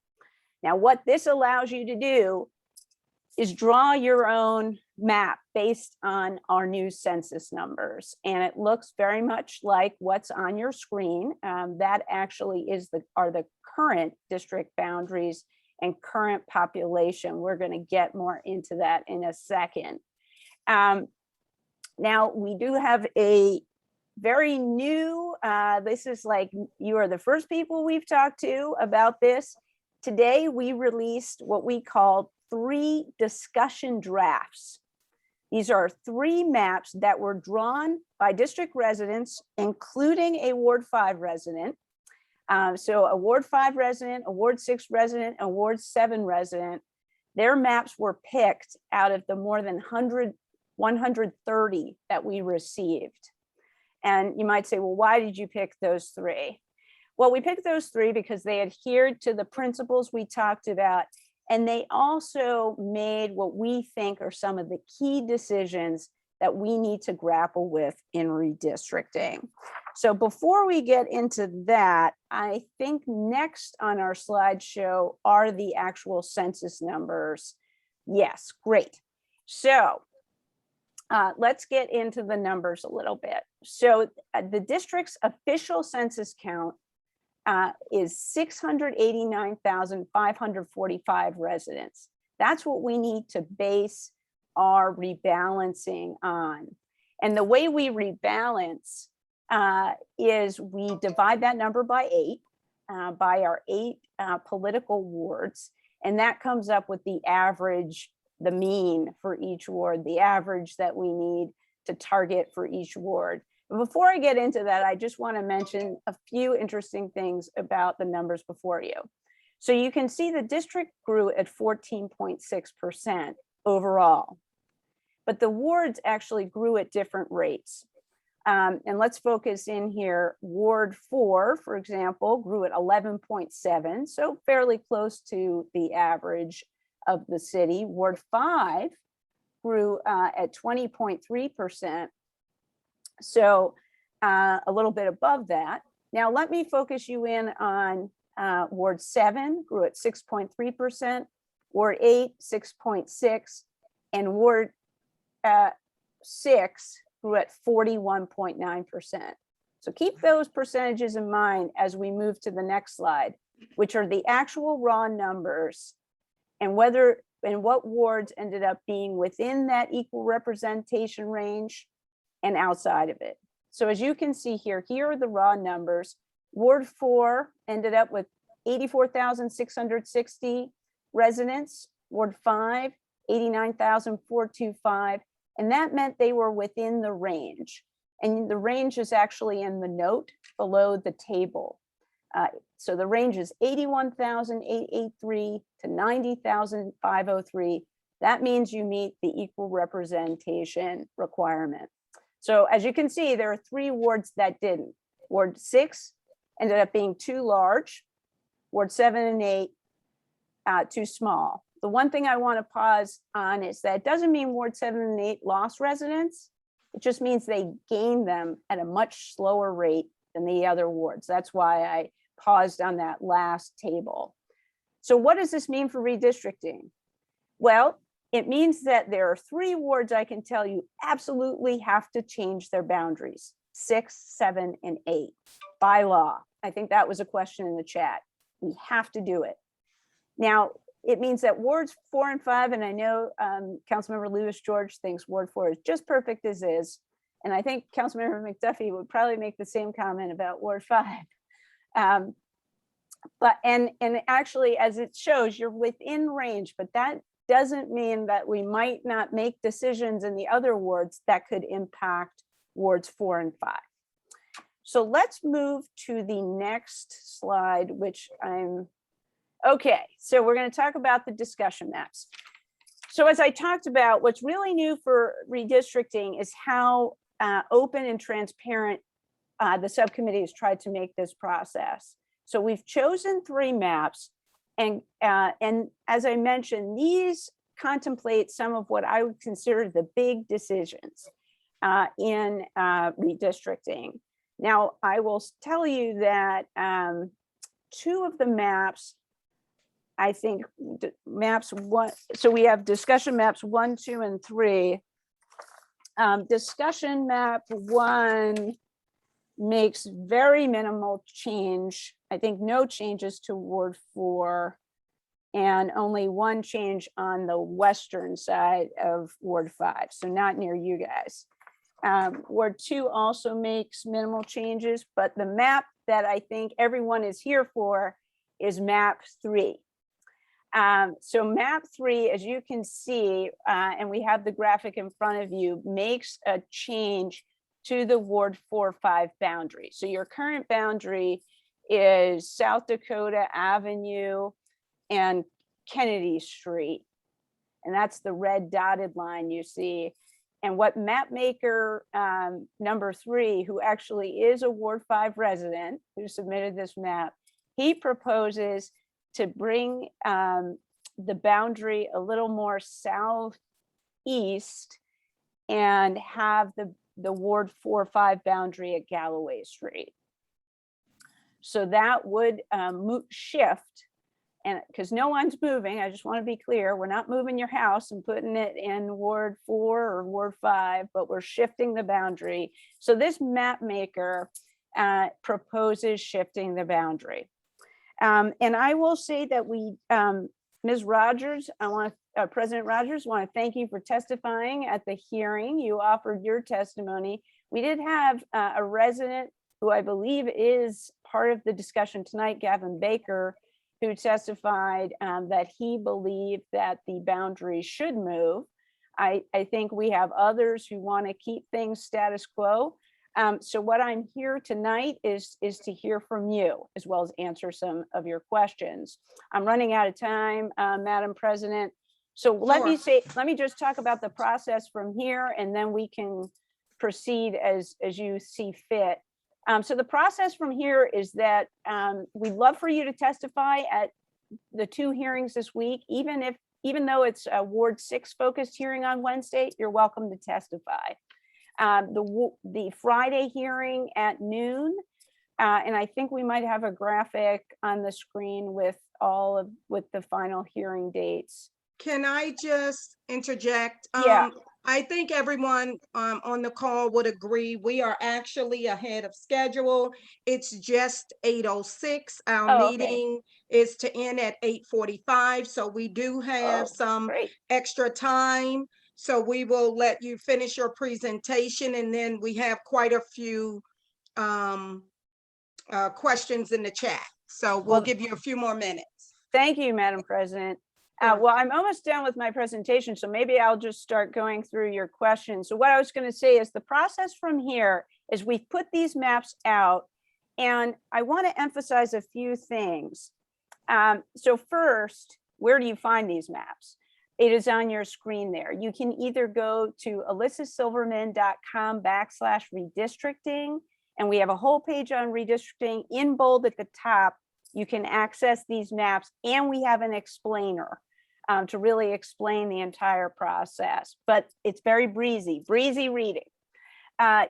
P: Now, what this allows you to do is draw your own map based on our new census numbers. And it looks very much like what's on your screen. That actually are the current district boundaries and current population. We're going to get more into that in a second. Now, we do have a very new, this is like, you are the first people we've talked to about this. Today, we released what we call 3 discussion drafts. These are 3 maps that were drawn by district residents, including a Ward 5 resident. So a Ward 5 resident, a Ward 6 resident, a Ward 7 resident. Their maps were picked out of the more than 130 that we received. And you might say, well, why did you pick those 3? Well, we picked those 3 because they adhered to the principles we talked about, and they also made what we think are some of the key decisions that we need to grapple with in redistricting. So before we get into that, I think next on our slideshow are the actual census numbers. Yes, great. So let's get into the numbers a little bit. So the district's official census count is 689,545 residents. That's what we need to base our rebalancing on. And the way we rebalance is we divide that number by 8, by our 8 political wards, and that comes up with the average, the mean for each ward, the average that we need to target for each ward. Before I get into that, I just want to mention a few interesting things about the numbers before you. So you can see the district grew at 14.6% overall, but the wards actually grew at different rates. And let's focus in here. Ward 4, for example, grew at 11.7, so fairly close to the average of the city. Ward 5 grew at 20.3%. So a little bit above that. Now let me focus you in on Ward 7 grew at 6.3%, Ward 8, 6.6, and Ward 6 grew at 41.9%. So keep those percentages in mind as we move to the next slide, which are the actual raw numbers and whether and what wards ended up being within that equal representation range and outside of it. So as you can see here, here are the raw numbers. Ward 4 ended up with 84,660 residents. Ward 5, 89,425. And that meant they were within the range. And the range is actually in the note below the table. So the range is 81,883 to 90,503. That means you meet the equal representation requirement. So as you can see, there are 3 wards that didn't. Ward 6 ended up being too large. Ward 7 and 8, too small. The one thing I want to pause on is that it doesn't mean Ward 7 and 8 lost residents. It just means they gained them at a much slower rate than the other wards. That's why I paused on that last table. So what does this mean for redistricting? Well, it means that there are 3 wards I can tell you absolutely have to change their boundaries, 6, 7, and 8 by law. I think that was a question in the chat. We have to do it. Now, it means that wards 4 and 5, and I know Councilmember Lewis George thinks Ward 4 is just perfect as is. And I think Councilmember McDuffie would probably make the same comment about Ward 5. But actually, as it shows, you're within range, but that doesn't mean that we might not make decisions in the other wards that could impact wards 4 and 5. So let's move to the next slide, which okay, so we're going to talk about the discussion maps. So as I talked about, what's really new for redistricting is how open and transparent the subcommittee has tried to make this process. So we've chosen 3 maps, and as I mentioned, these contemplate some of what I would consider the big decisions in redistricting. Now, I will tell you that 2 of the maps, I think maps 1, so we have discussion maps 1, 2, and 3. Discussion map 1 makes very minimal change. I think no changes to Ward 4 and only 1 change on the western side of Ward 5, so not near you guys. Ward 2 also makes minimal changes, but the map that I think everyone is here for is map 3. So map 3, as you can see, and we have the graphic in front of you, makes a change to the Ward 4-5 boundary. So your current boundary is South Dakota Avenue and Kennedy Street. And that's the red dotted line you see. And what mapmaker number 3, who actually is a Ward 5 resident who submitted this map, he proposes to bring the boundary a little more southeast and have the Ward 4-5 boundary at Galloway Street. So that would shift, and because no one's moving, I just want to be clear, we're not moving your house and putting it in Ward 4 or Ward 5, but we're shifting the boundary. So this map maker proposes shifting the boundary. And I will say that we, Ms. Rogers, President Rogers, want to thank you for testifying at the hearing. You offered your testimony. We did have a resident who I believe is part of the discussion tonight, Gavin Baker, who testified that he believed that the boundary should move. I think we have others who want to keep things status quo. So what I'm here tonight is to hear from you, as well as answer some of your questions. I'm running out of time, Madam President. So let me just talk about the process from here, and then we can proceed as you see fit. So the process from here is that we'd love for you to testify at the 2 hearings this week, even if even though it's a Ward 6 focused hearing on Wednesday, you're welcome to testify. The Friday hearing at noon, and I think we might have a graphic on the screen with with the final hearing dates.
B: Can I just interject?
P: Yeah.
B: I think everyone on the call would agree, we are actually ahead of schedule. It's just 8:06. Our
P: Oh, okay.
B: meeting is to end at 8:45, so we do have some
P: Great.
B: extra time. So we will let you finish your presentation, and then we have quite a few questions in the chat. So we'll
P: Well,
B: give you a few more minutes.
P: Thank you, Madam President. Well, I'm almost done with my presentation, so maybe I'll just start going through your questions. So what I was going to say is the process from here is we've put these maps out, and I want to emphasize a few things. So first, where do you find these maps? It is on your screen there. You can either go to alyssasilverman.com/redistricting, and we have a whole page on redistricting in bold at the top. You can access these maps, and we have an explainer to really explain the entire process, but it's very breezy reading.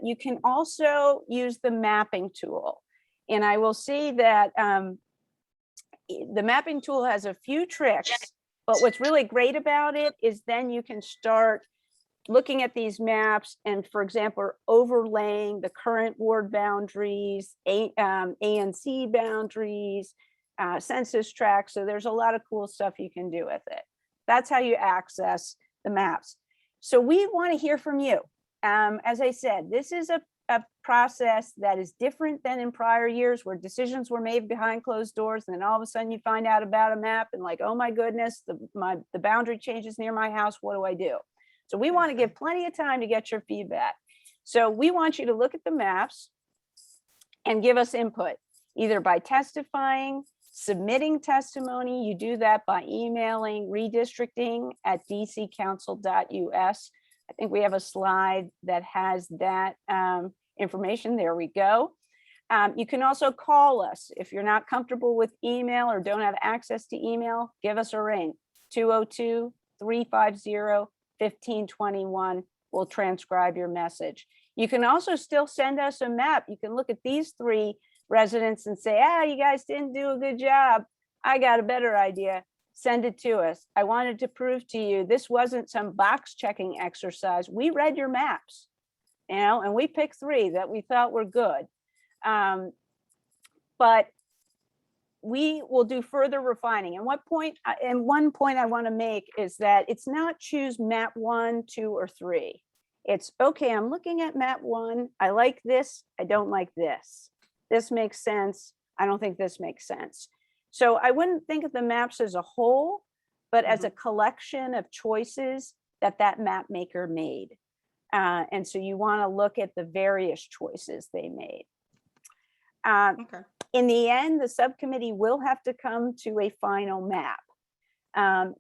P: You can also use the mapping tool. And I will say that the mapping tool has a few tricks, but what's really great about it is then you can start looking at these maps and, for example, overlaying the current ward boundaries, ANC boundaries, census tracts. So there's a lot of cool stuff you can do with it. That's how you access the maps. So we want to hear from you. As I said, this is a process that is different than in prior years where decisions were made behind closed doors, and then all of a sudden you find out about a map and like, oh my goodness, the boundary changes near my house. What do I do? So we want to give plenty of time to get your feedback. So we want you to look at the maps and give us input, either by testifying, submitting testimony. You do that by emailing redistricting@dccouncil.us. I think we have a slide that has that information. There we go. You can also call us. If you're not comfortable with email or don't have access to email, give us a ring, 202-350-1521. We'll transcribe your message. You can also still send us a map. You can look at these 3 residents and say, you guys didn't do a good job. I got a better idea. Send it to us. I wanted to prove to you this wasn't some box checking exercise. We read your maps, and we picked 3 that we thought were good. But we will do further refining. And one point I want to make is that it's not choose map 1, 2, or 3. It's okay, I'm looking at map 1. I like this. I don't like this. This makes sense. I don't think this makes sense. So I wouldn't think of the maps as a whole, but as a collection of choices that map maker made. And so you want to look at the various choices they made. In the end, the subcommittee will have to come to a final map.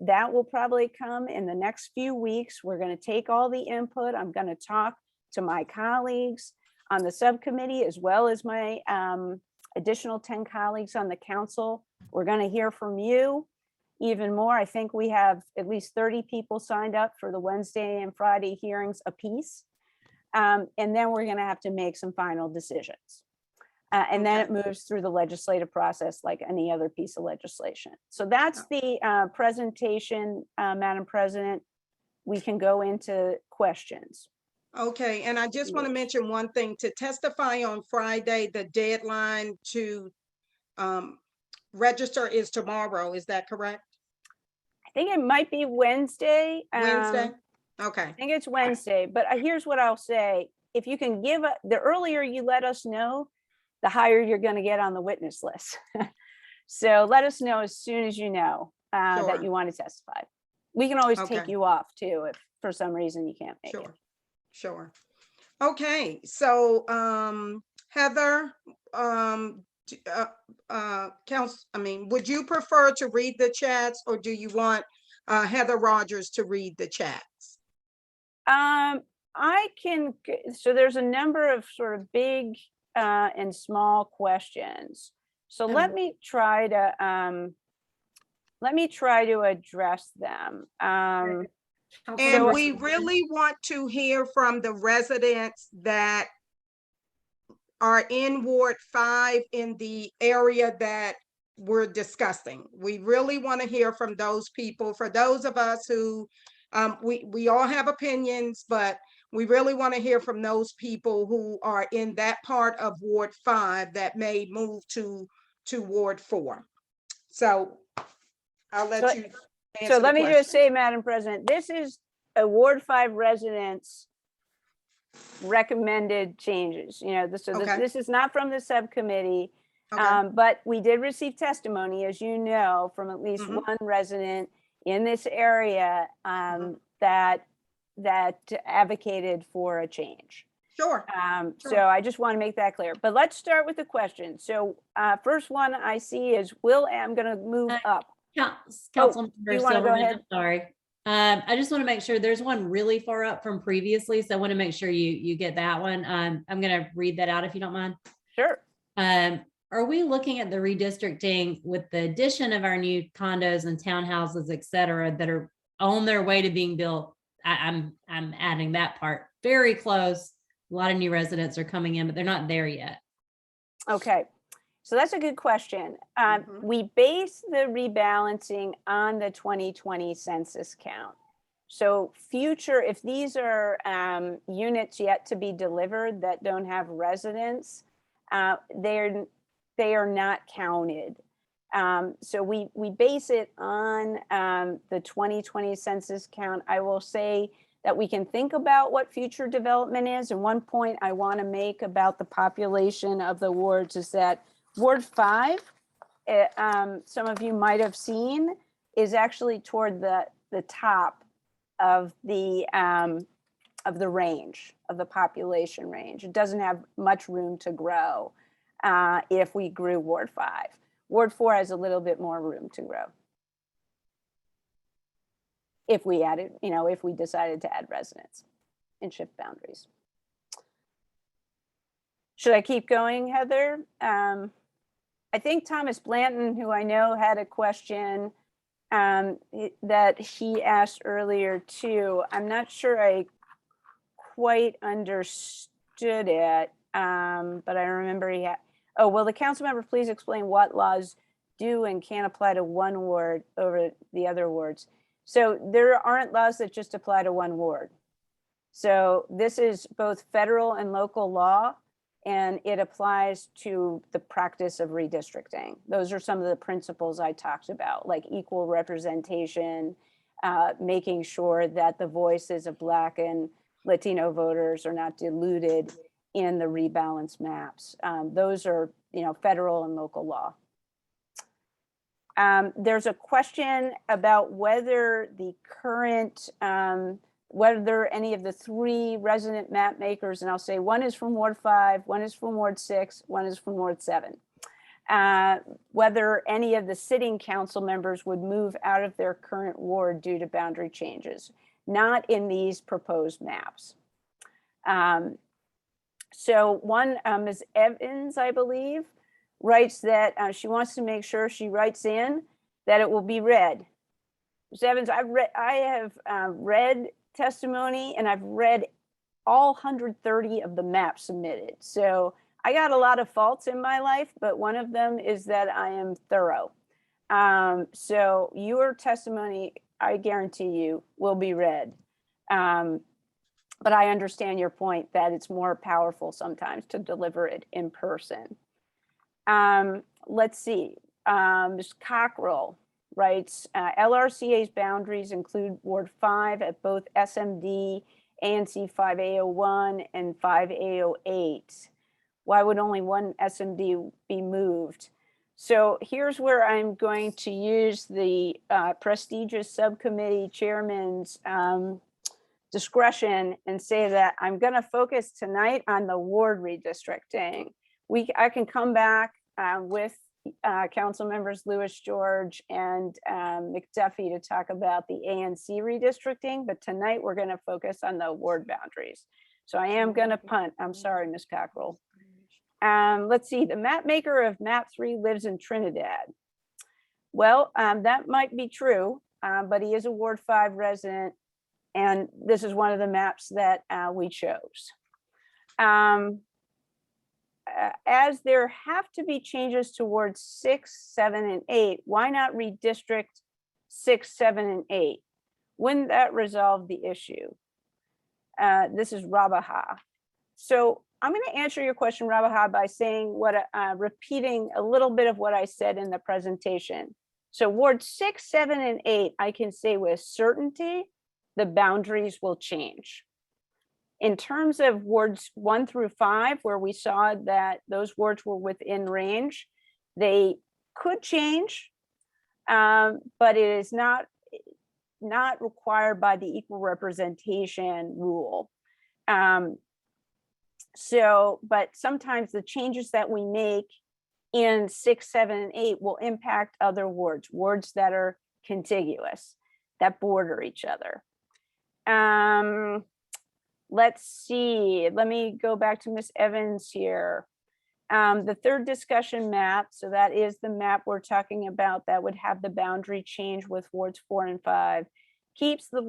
P: That will probably come in the next few weeks. We're going to take all the input. I'm going to talk to my colleagues on the subcommittee, as well as my additional 10 colleagues on the council. We're going to hear from you even more. I think we have at least 30 people signed up for the Wednesday and Friday hearings apiece. And then we're going to have to make some final decisions. And then it moves through the legislative process like any other piece of legislation. So that's the presentation, Madam President. We can go into questions.
B: Okay, and I just want to mention one thing. To testify on Friday, the deadline to register is tomorrow. Is that correct?
P: I think it might be Wednesday.
B: Wednesday? Okay.
P: I think it's Wednesday, but here's what I'll say. If you can give the earlier you let us know, the higher you're going to get on the witness list. So let us know as soon as you know that you want to testify. We can always take you off too if for some reason you can't make it.
B: Sure. Okay, so Heather, would you prefer to read the chats, or do you want Heather Rogers to read the chats?
P: I can. So there's a number of sort of big and small questions. So let me try to let me try to address them.
B: And
P: So-
B: we really want to hear from the residents that are in Ward 5 in the area that we're discussing. We really want to hear from those people. For those of us who, we all have opinions, but we really want to hear from those people who are in that part of Ward 5 that may move to Ward 4. So I'll let you answer
P: So let
B: the
P: me just
B: question.
P: say, Madam President, this is a Ward 5 residents recommended changes, you know,
B: Okay.
P: this is not from the subcommittee.
B: Okay.
P: But we did receive testimony, as you know, from at least
B: Mhm.
P: one resident in this area that advocated for a change.
B: Sure.
P: So I just want to make that clear. But let's start with the question. So first one I see is I'm going to move up.
I: Councilmember
P: you wanna go
I: Silverman,
P: ahead?
I: I'm sorry. I just want to make sure there's one really far up from previously, so I want to make sure you get that one. I'm going to read that out if you don't mind.
P: Sure.
I: Are we looking at the redistricting with the addition of our new condos and townhouses, et cetera, that are on their way to being built? I'm adding that part. Very close. A lot of new residents are coming in, but they're not there yet.
P: Okay, so that's a good question. We base the rebalancing on the 2020 census count. So if these are units yet to be delivered that don't have residents, they are not counted. So we base it on the 2020 census count. I will say that we can think about what future development is. And one point I want to make about the population of the wards is that Ward 5, some of you might have seen, is actually toward the top of the range, of the population range. It doesn't have much room to grow if we grew Ward 5. Ward 4 has a little bit more room to grow. If we added, if we decided to add residents and shift boundaries. Should I keep going, Heather? I think Thomas Blanton, who I know had a question that he asked earlier too. I'm not sure I quite understood it, but I remember he had, will the council member please explain what laws do and can't apply to one ward over the other wards? So there aren't laws that just apply to one ward. So this is both federal and local law, and it applies to the practice of redistricting. Those are some of the principles I talked about, like equal representation, making sure that the voices of Black and Latino voters are not diluted in the rebalance maps. Those are, federal and local law. There's a question about whether the current, whether any of the 3 resident map makers, and I'll say one is from Ward 5, one is from Ward 6, one is from Ward 7, whether any of the sitting council members would move out of their current ward due to boundary changes, not in these proposed maps. So one, Ms. Evans, I believe, writes that she wants to make sure she writes in that it will be read. Ms. Evans, I have read testimony and I've read all 130 of the maps submitted. So I got a lot of faults in my life, but one of them is that I am thorough. So your testimony, I guarantee you, will be read. But I understand your point that it's more powerful sometimes to deliver it in person. Let's see, Ms. Cockrell writes, LRCA's boundaries include Ward 5 at both SMD, ANC 5A01 and 5A08. Why would only one SMD be moved? So here's where I'm going to use the prestigious subcommittee chairman's discretion and say that I'm going to focus tonight on the ward redistricting. I can come back with council members Lewis George and McDuffie to talk about the ANC redistricting, but tonight we're going to focus on the ward boundaries. So I am going to punt. I'm sorry, Ms. Cockrell. Let's see, the map maker of map 3 lives in Trinidad. Well, that might be true, but he is a Ward 5 resident, and this is one of the maps that we chose. As there have to be changes towards 6, 7, and 8, why not redistrict 6, 7, and 8? Wouldn't that resolve the issue? This is Rabaha. So I'm going to answer your question, Rabaha, by saying repeating a little bit of what I said in the presentation. So Ward 6, 7, and 8, I can say with certainty, the boundaries will change. In terms of wards 1 through 5, where we saw that those wards were within range, they could change, but it is not required by the equal representation rule. But sometimes the changes that we make in 6, 7, and 8 will impact other wards that are contiguous, that border each other. Let's see, let me go back to Ms. Evans here. The third discussion map, so that is the map we're talking about that would have the boundary change with wards 4 and 5, keeps the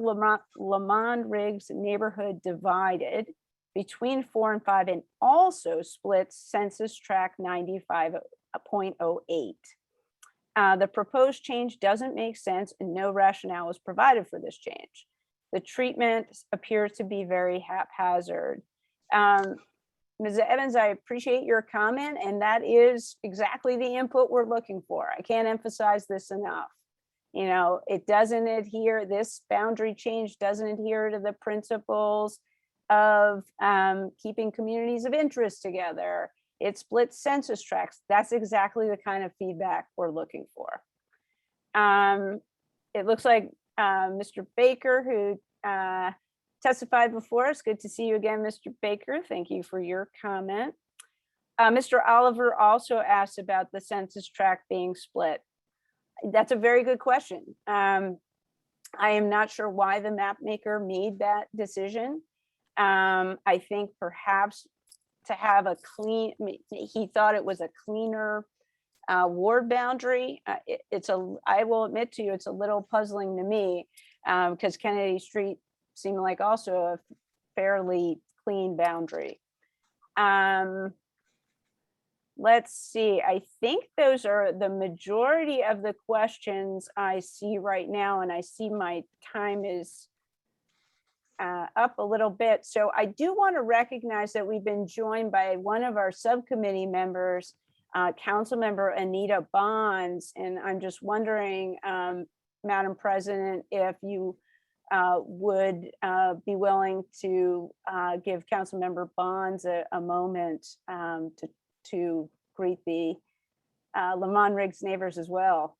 P: Lamond-Riggs neighborhood divided between 4 and 5 and also splits Census Tract 95.08. The proposed change doesn't make sense and no rationale is provided for this change. The treatment appears to be very haphazard. Ms. Evans, I appreciate your comment, and that is exactly the input we're looking for. I can't emphasize this enough. You know, it doesn't adhere, this boundary change doesn't adhere to the principles of keeping communities of interest together. It splits census tracts. That's exactly the kind of feedback we're looking for. It looks like Mr. Baker, who testified before us. Good to see you again, Mr. Baker. Thank you for your comment. Mr. Oliver also asked about the census tract being split. That's a very good question. I am not sure why the map maker made that decision. I think perhaps to have a clean, he thought it was a cleaner ward boundary. I will admit to you, it's a little puzzling to me because Kennedy Street seemed like also a fairly clean boundary. Let's see, I think those are the majority of the questions I see right now, and I see my time is up a little bit. So I do want to recognize that we've been joined by one of our subcommittee members, Councilmember Anita Bonds, and I'm just wondering, Madam President, if you would be willing to give Councilmember Bonds a moment to greet the Lamond-Riggs neighbors as well.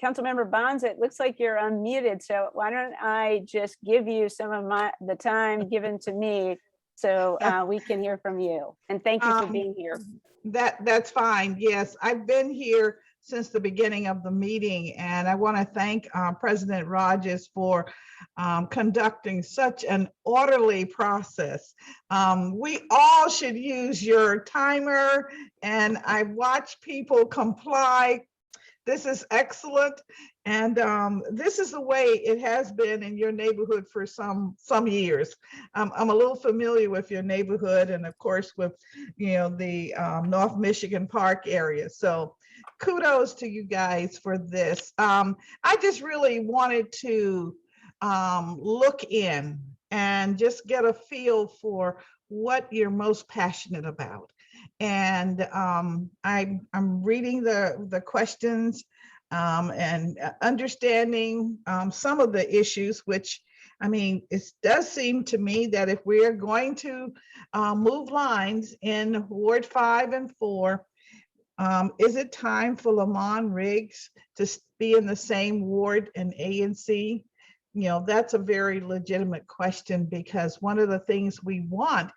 P: Councilmember Bonds, it looks like you're unmuted, so why don't I just give you some of the time given to me so we can hear from you. And thank you for being here.
Q: That's fine. Yes, I've been here since the beginning of the meeting, and I want to thank President Rogers for conducting such an orderly process. We all should use your timer, and I watch people comply. This is excellent, and this is the way it has been in your neighborhood for some years. I'm a little familiar with your neighborhood, and of course with the North Michigan Park area. So kudos to you guys for this. I just really wanted to look in and just get a feel for what you're most passionate about. And I'm reading the questions and understanding some of the issues, which, I mean, it does seem to me that if we are going to move lines in Ward 5 and 4, is it time for Lamond-Riggs to be in the same ward in A and C? That's a very legitimate question, because one of the things we want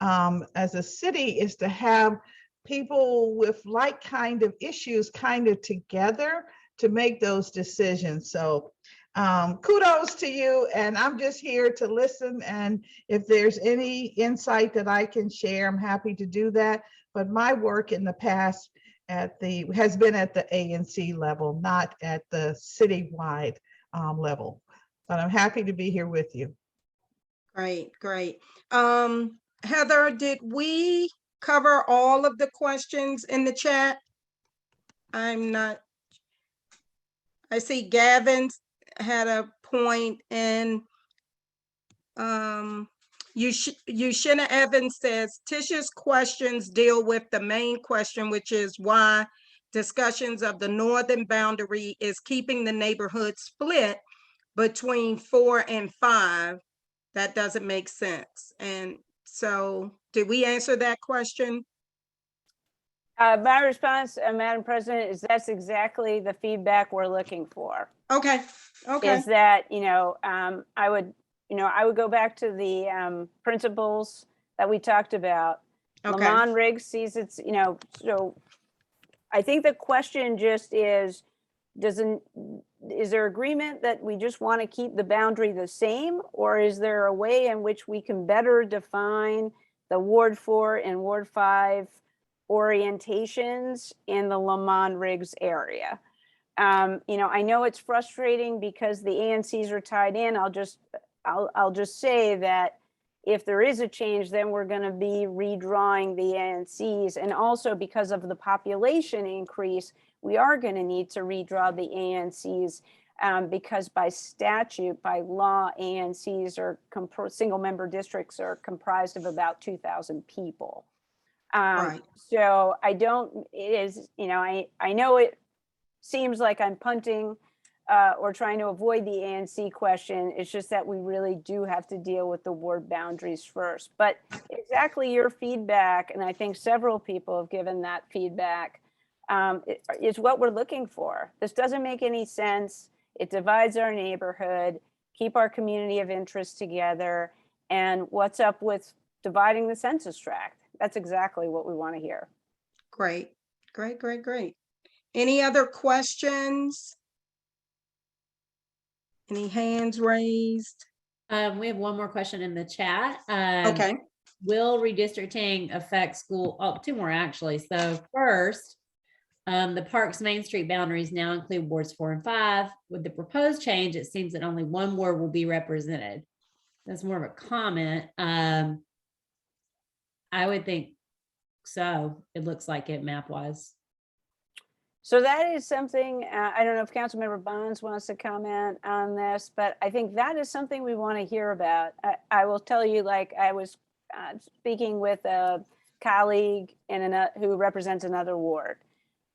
Q: as a city is to have people with like kind of issues kind of together to make those decisions. So kudos to you, and I'm just here to listen, and if there's any insight that I can share, I'm happy to do that. But my work in the past has been at the ANC level, not at the citywide level. But I'm happy to be here with you.
B: Great, great. Heather, did we cover all of the questions in the chat? I'm not. I see Gavin had a point, and Yushina Evans says Tisha's questions deal with the main question, which is why discussions of the northern boundary is keeping the neighborhood split between 4 and 5. That doesn't make sense. And so did we answer that question?
P: My response, Madam President, is that's exactly the feedback we're looking for.
B: Okay. Okay.
P: Is that, I would go back to the principles that we talked about.
B: Okay.
P: Lamond-Riggs sees it's, so I think the question just is, is there agreement that we just want to keep the boundary the same? Or is there a way in which we can better define the Ward 4 and Ward 5 orientations in the Lamond-Riggs area? I know it's frustrating because the ANCs are tied in. I'll just say that if there is a change, then we're going to be redrawing the ANCs. And also because of the population increase, we are going to need to redraw the ANCs because by statute, by law, ANCs are single member districts are comprised of about 2,000 people.
B: Right.
P: So I don't, I know it seems like I'm punting or trying to avoid the ANC question. It's just that we really do have to deal with the ward boundaries first. But exactly your feedback, and I think several people have given that feedback, is what we're looking for. This doesn't make any sense. It divides our neighborhood, keep our community of interest together. And what's up with dividing the census tract? That's exactly what we want to hear.
B: Great, great, great, great. Any other questions? Any hands raised?
I: We have one more question in the chat.
B: Okay.
I: Will redistricting affect school? Oh, two more actually. So first, the park's Main Street boundaries now include wards 4 and 5. With the proposed change, it seems that only one ward will be represented. That's more of a comment. I would think so. It looks like it map wise.
P: So that is something, I don't know if Councilmember Bonds wants to comment on this, but I think that is something we want to hear about. I will tell you, like I was speaking with a colleague who represents another ward,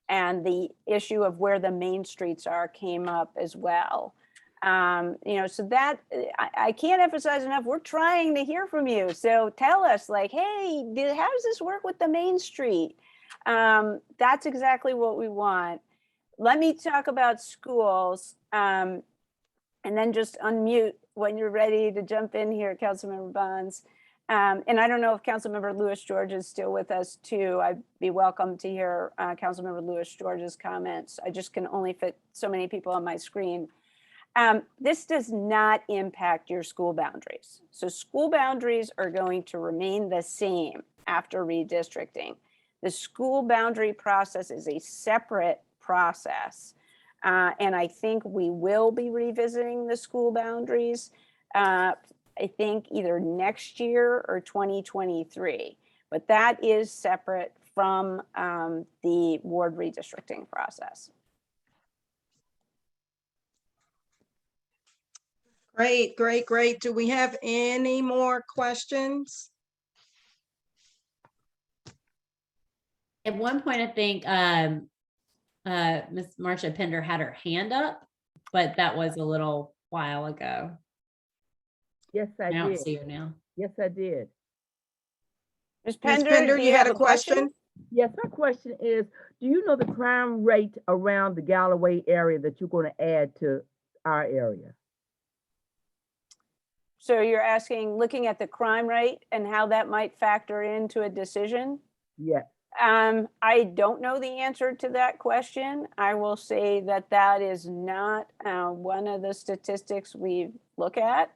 P: and the issue of where the main streets are came up as well. So that I can't emphasize enough. We're trying to hear from you. So tell us, like, hey, how does this work with the main street? That's exactly what we want. Let me talk about schools, and then just unmute when you're ready to jump in here, Councilmember Bonds. And I don't know if Councilmember Lewis George is still with us too. I'd be welcome to hear Councilmember Lewis George's comments. I just can only fit so many people on my screen. This does not impact your school boundaries. So school boundaries are going to remain the same after redistricting. The school boundary process is a separate process. And I think we will be revisiting the school boundaries, I think either next year or 2023. But that is separate from the ward redistricting process.
B: Great, great, great. Do we have any more questions?
I: At one point, I think Miss Marcia Pender had her hand up, but that was a little while ago.
R: Yes, I
I: don't
R: did.
I: see her now.
R: Yes, I did.
P: Ms.
B: Ms.
P: Pender,
B: Pender,
P: do
B: you had a question?
R: Yes, my question is, do you know the crime rate around the Galloway area that you're going to add to our area?
P: So you're asking, looking at the crime rate and how that might factor into a decision?
R: Yes.
P: I don't know the answer to that question. I will say that that is not one of the statistics we look at.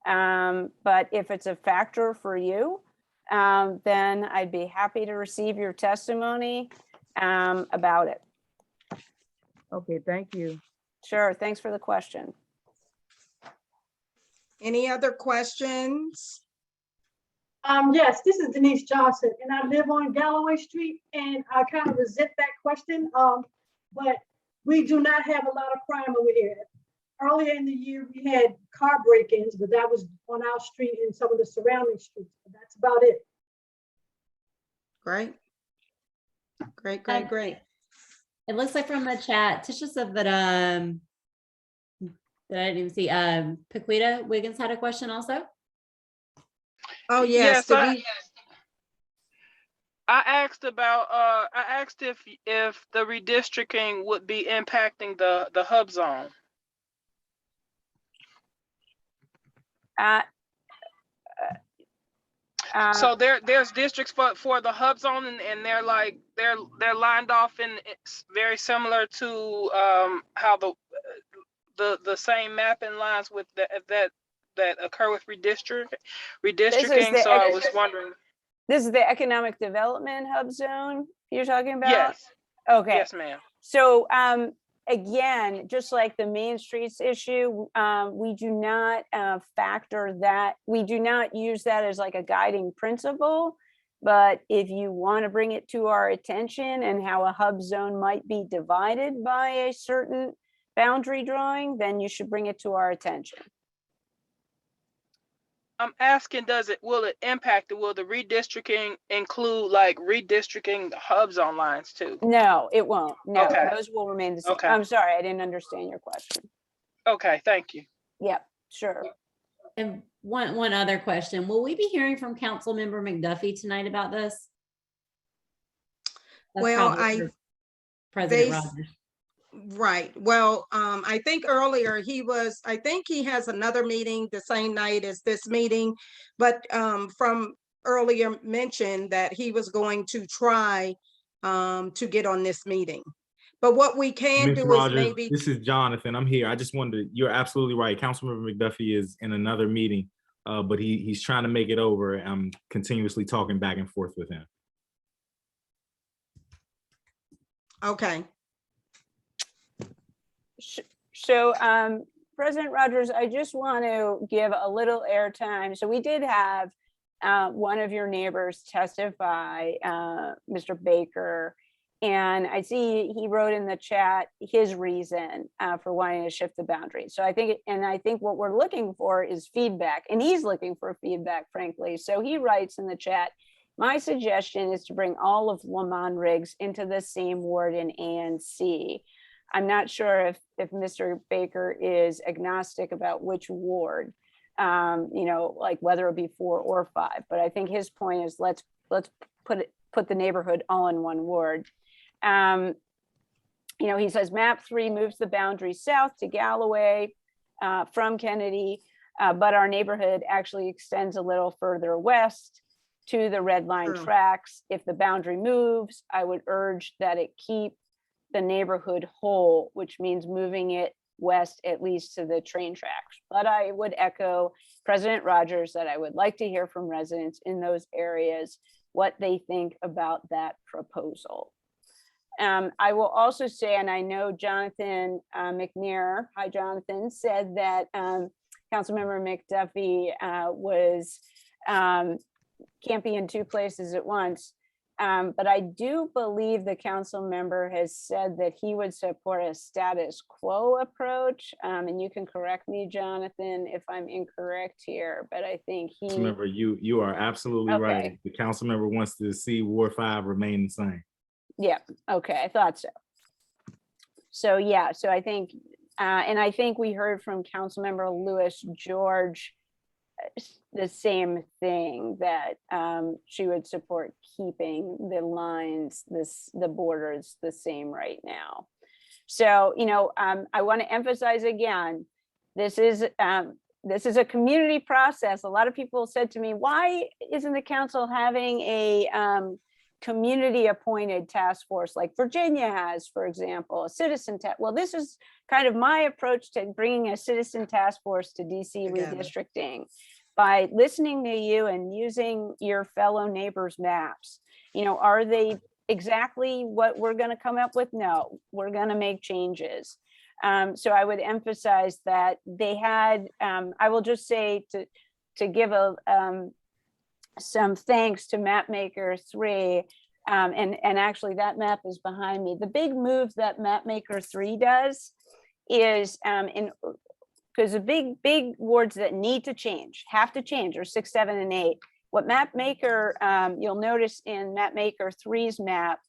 P: But if it's a factor for you, then I'd be happy to receive your testimony about it.
R: Okay, thank you.
P: Sure, thanks for the question.
B: Any other questions?
S: Yes, this is Denise Johnson, and I live on Galloway Street, and I kind of resent that question. But we do not have a lot of crime over here. Earlier in the year, we had car break-ins, but that was on our street and some of the surrounding streets. But that's about it.
B: Great. Great.
I: It looks like from the chat, Tisha said that that I didn't even see. Paquita Wiggins had a question also.
B: Oh, yes.
T: I asked about I asked if the redistricting would be impacting the hub zone. So there's districts for the hub zone, and they're like they're lined off, and it's very similar to how the same mapping lines with that occur with redistricting. So I was wondering.
P: This is the economic development hub zone you're talking about?
T: Yes.
P: Okay.
T: Yes, ma'am.
P: So again, just like the Main Streets issue, we do not factor that. We do not use that as like a guiding principle. But if you want to bring it to our attention and how a hub zone might be divided by a certain boundary drawing, then you should bring it to our attention.
T: I'm asking, will it impact it? Will the redistricting include like redistricting the hub zone lines too?
P: No, it won't. No,
T: Okay.
P: those will remain the same.
T: Okay.
P: I'm sorry, I didn't understand your question.
T: Okay, thank you.
P: Yep, sure.
I: And one other question. Will we be hearing from Councilmember McDuffie tonight about this? That's
B: Well,
I: probably for President
B: they-
I: Rogers.
B: Right. Well, I think earlier I think he has another meeting the same night as this meeting, but from earlier mentioned that he was going to try to get on this meeting. But what we can
J: Ms.
B: do
J: Rogers,
B: is maybe.
J: this is Jonathan. I'm here. I just wanted you're absolutely right. Councilmember McDuffie is in another meeting, but he's trying to make it over. I'm continuously talking back and forth with him.
B: Okay.
P: So President Rogers, I just want to give a little airtime. So we did have one of your neighbors testify, Mr. Baker, and I see he wrote in the chat his reason for wanting to shift the boundary. So I think what we're looking for is feedback, and he's looking for feedback, frankly. So he writes in the chat, my suggestion is to bring all of Lamond-Riggs into the same ward in A and C. I'm not sure if Mr. Baker is agnostic about which ward, like whether it be 4 or 5. But I think his point is let's put the neighborhood all in one ward. He says map 3 moves the boundary south to Galloway from Kennedy, but our neighborhood actually extends a little further west to the red line tracks. If the boundary moves, I would urge that it keep the neighborhood whole, which means moving it west at least to the train tracks. But I would echo President Rogers that I would like to hear from residents in those areas what they think about that proposal. I will also say, and I know Jonathan McNair, hi Jonathan, said that Councilmember McDuffie can't be in 2 places at once. But I do believe the council member has said that he would support a status quo approach. And you can correct me, Jonathan, if I'm incorrect here, but I think he.
J: Remember, you are absolutely right. The council member wants to see Ward 5 remain the same.
P: Yeah, okay, I thought so. So yeah, so I think, and I think we heard from Councilmember Lewis George the same thing, that she would support keeping the lines, the borders the same right now. So, I want to emphasize again, this is a community process. A lot of people said to me, why isn't the council having a community appointed task force like Virginia has, for example, a citizen task. Well, this is kind of my approach to bringing a citizen task force to DC
B: Together.
P: redistricting, by listening to you and using your fellow neighbors' maps. You know, are they exactly what we're going to come up with? No, we're going to make changes. So I would emphasize that they had, I will just say to give some thanks to Mapmaker 3, and actually that map is behind me. The big move that Mapmaker 3 does is, because the big wards that need to change, have to change, are 6, 7, and 8. What Mapmaker, you'll notice in Mapmaker 3's map,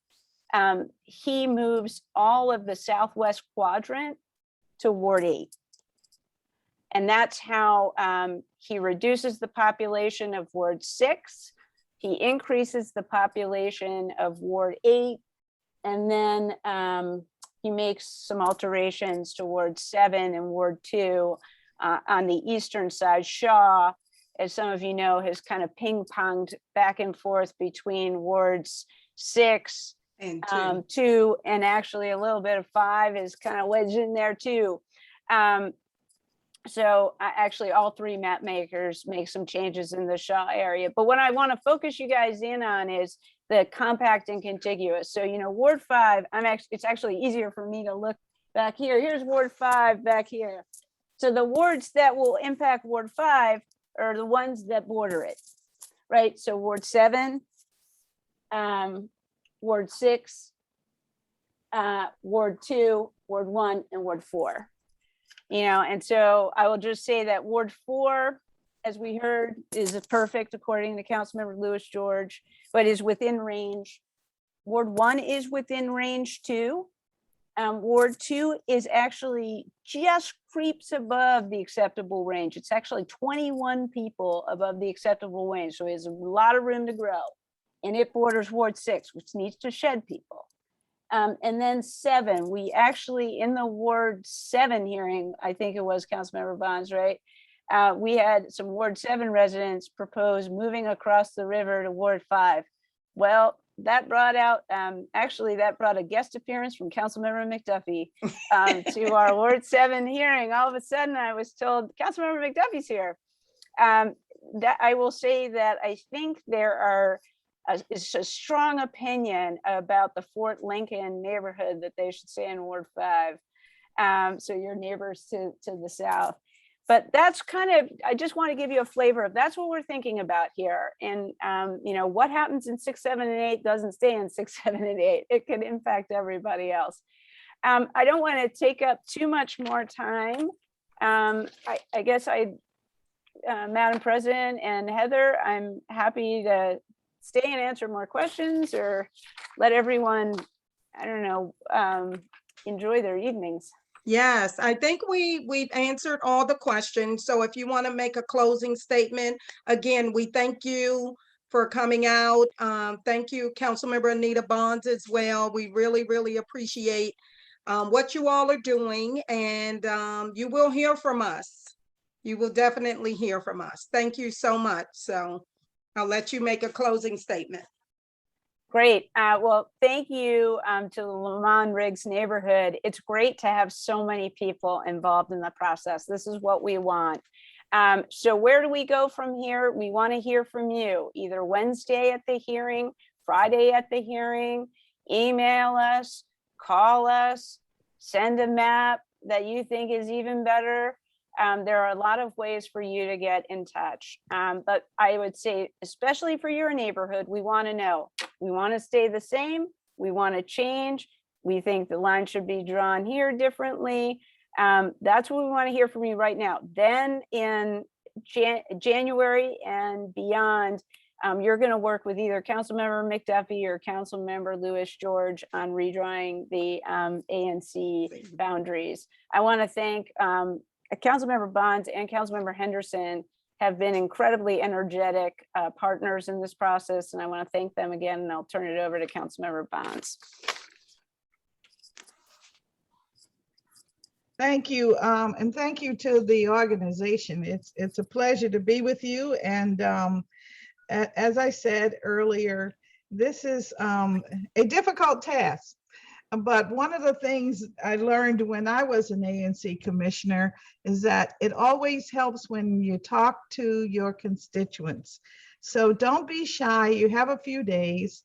P: he moves all of the southwest quadrant to Ward 8. And that's how he reduces the population of Ward 6. He increases the population of Ward 8. And then he makes some alterations to Ward 7 and Ward 2 on the eastern side. Shaw, as some of you know, has kind of ping-ponged back and forth between Wards 6
B: and
P: 2, and actually a little bit of 5 is kind of wedged in there too. So actually all 3 map makers make some changes in the Shaw area. But what I want to focus you guys in on is the compact and contiguous. So, you know, Ward 5, it's actually easier for me to look back here. Here's Ward 5 back here. So the wards that will impact Ward 5 are the ones that border it, right? So Ward 7, Ward 6, Ward 2, Ward 1, and Ward 4. You know, and so I will just say that Ward 4, as we heard, is perfect according to Councilmember Lewis George, but is within range. Ward 1 is within range too. Ward 2 is actually just creeps above the acceptable range. It's actually 21 people above the acceptable range, so it has a lot of room to grow. And it borders Ward 6, which needs to shed people. And then 7, we actually, in the Ward 7 hearing, I think it was Councilmember Bonds, right? We had some Ward 7 residents propose moving across the river to Ward 5. Well, that brought out, actually that brought a guest appearance from Councilmember McDuffie to our Ward 7 hearing. All of a sudden I was told Councilmember McDuffie's here. That I will say that I think there are, it's a strong opinion about the Fort Lincoln neighborhood that they should stay in Ward 5. So your neighbors to the south. But that's kind of, I just want to give you a flavor of that's what we're thinking about here. And you know, what happens in 6, 7, and 8 doesn't stay in 6, 7, and 8. It could impact everybody else. I don't want to take up too much more time. I guess Madam President and Heather, I'm happy to stay and answer more questions or let everyone, I don't know, enjoy their evenings.
B: Yes, I think we've answered all the questions. So if you want to make a closing statement, again, we thank you for coming out. Thank you, Councilmember Anita Bonds as well. We really, really appreciate what you all are doing, and you will hear from us. You will definitely hear from us. Thank you so much. So I'll let you make a closing statement.
P: Great. Well, thank you to the Lamond-Riggs neighborhood. It's great to have so many people involved in the process. This is what we want. So where do we go from here? We want to hear from you, either Wednesday at the hearing, Friday at the hearing, email us, call us, send a map that you think is even better. There are a lot of ways for you to get in touch. But I would say, especially for your neighborhood, we want to know. We want to stay the same. We want to change. We think the line should be drawn here differently. That's what we want to hear from you right now. Then in January and beyond, you're going to work with either Councilmember McDuffie or Councilmember Lewis George on redrawing the ANC boundaries. I want to thank Councilmember Bonds and Councilmember Henderson have been incredibly energetic partners in this process, and I want to thank them again, and I'll turn it over to Councilmember Bonds.
Q: Thank you, and thank you to the organization. It's a pleasure to be with you, and as I said earlier, this is a difficult task. But one of the things I learned when I was an ANC commissioner is that it always helps when you talk to your constituents. So don't be shy. You have a few days.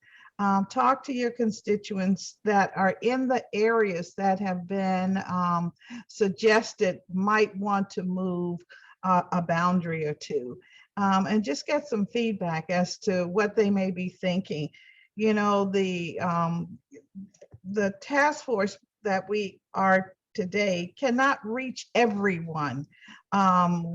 Q: Talk to your constituents that are in the areas that have been suggested might want to move a boundary or two, and just get some feedback as to what they may be thinking. You know, the task force that we are today cannot reach everyone.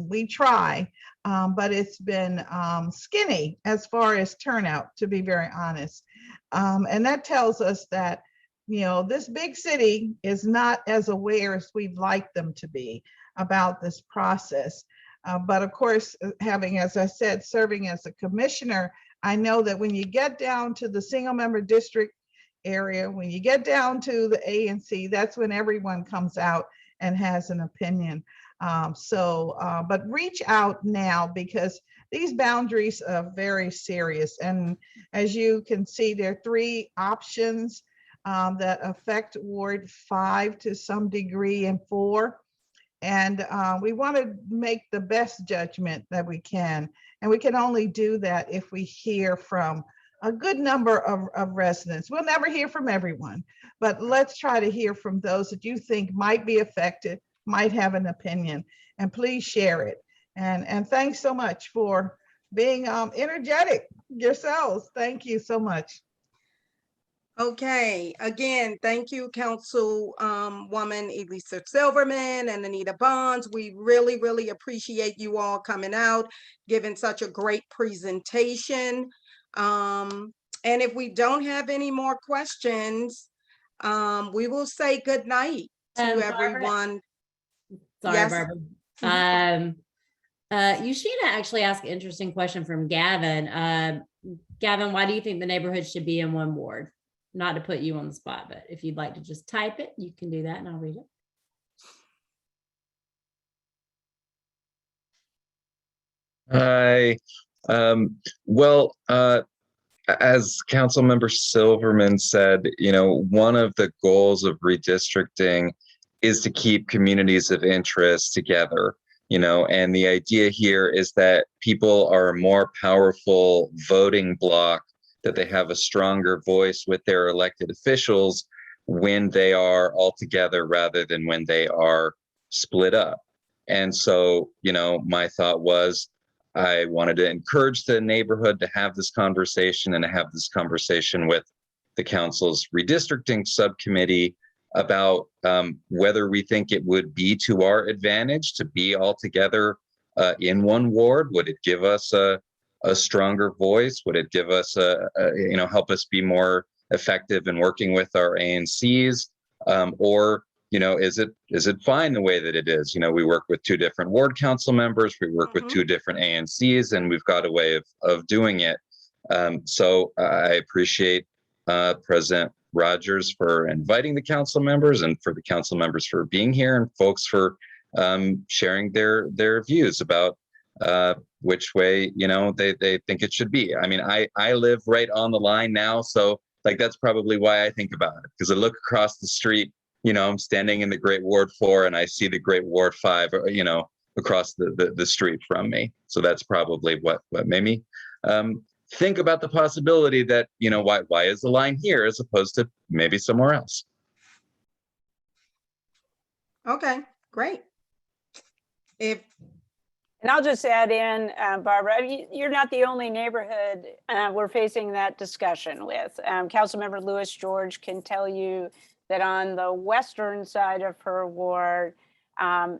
Q: We try, but it's been skinny as far as turnout, to be very honest. And that tells us that, you know, this big city is not as aware as we'd like them to be about this process. But of course, having, as I said, serving as a commissioner, I know that when you get down to the single member district area, when you get down to the ANC, that's when everyone comes out and has an opinion. But reach out now, because these boundaries are very serious. And as you can see, there are 3 options that affect Ward 5 to some degree, and 4. And we want to make the best judgment that we can. And we can only do that if we hear from a good number of residents. We'll never hear from everyone, but let's try to hear from those that you think might be affected, might have an opinion, and please share it. And thanks so much for being energetic yourselves. Thank you so much.
B: Okay, again, thank you, Councilwoman Elisa Silverman and Anita Bonds. We really, really appreciate you all coming out, giving such a great presentation. And if we don't have any more questions, we will say good night to everyone.
I: Sorry,
B: Yes.
I: Barbara. Yushina actually asked an interesting question from Gavin. Gavin, why do you think the neighborhood should be in one ward? Not to put you on the spot, but if you'd like to just type it, you can do that and I'll read it.
U: Hi. Well, as Councilmember Silverman said, you know, one of the goals of redistricting is to keep communities of interest together, you know, and the idea here is that people are a more powerful voting bloc, that they have a stronger voice with their elected officials when they are all together rather than when they are split up. And so, you know, my thought was, I wanted to encourage the neighborhood to have this conversation and to have this conversation with the council's redistricting subcommittee about whether we think it would be to our advantage to be all together in one ward. Would it give us a stronger voice? Would it give us you know, help us be more effective in working with our ANCs? Or, you know, is it fine the way that it is? You know, we work with 2 different ward council members, we work with 2 different ANCs, and we've got a way of doing it. So I appreciate President Rogers for inviting the council members, and for the council members for being here, and folks for sharing their views about which way, you know, they think it should be. I mean, I live right on the line now, so like that's probably why I think about it, because I look across the street, you know, I'm standing in the Great Ward 4 and I see the Great Ward 5, you know, across the street from me. So that's probably what made me think about the possibility that, you know, why is the line here as opposed to maybe somewhere else?
B: Okay, great.
P: And I'll just add in, Barbara, you're not the only neighborhood we're facing that discussion with. Councilmember Lewis George can tell you that on the western side of her ward,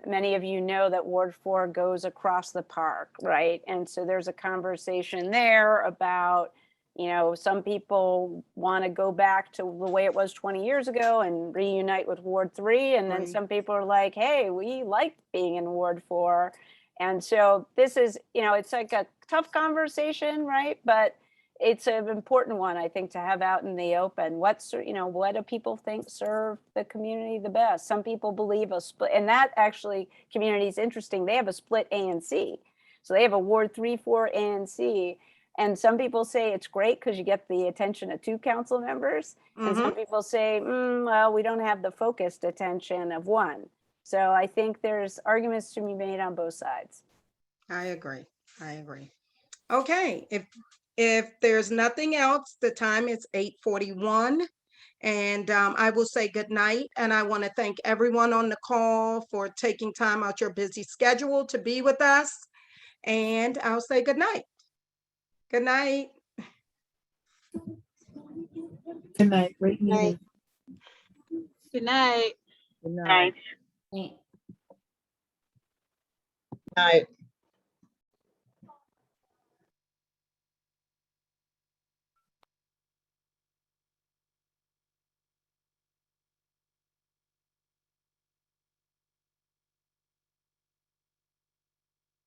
P: many of you know that Ward 4 goes across the park, right? And so there's a conversation there about, you know, some people want to go back to the way it was 20 years ago and reunite with Ward 3. And then some people are like, hey, we like being in Ward 4. And so this is, you know, it's like a tough conversation, right? But it's an important one, I think, to have out in the open. What's, you know, what do people think serve the community the best? Some people believe a split, and that actually community is interesting. They have a split ANC. So they have a Ward 3-4 ANC. And some people say it's great because you get the attention of 2 council members. And some people say, well, we don't have the focused attention of 1. So I think there's arguments to be made on both sides.
B: I agree. I agree. Okay, if there's nothing else, the time is 8:41. And I will say good night. And I want to thank everyone on the call for taking time out your busy schedule to be with us. And I'll say good night. Good night.
R: Good night, great meeting.
E: Good night.
R: Good night.
K: Night.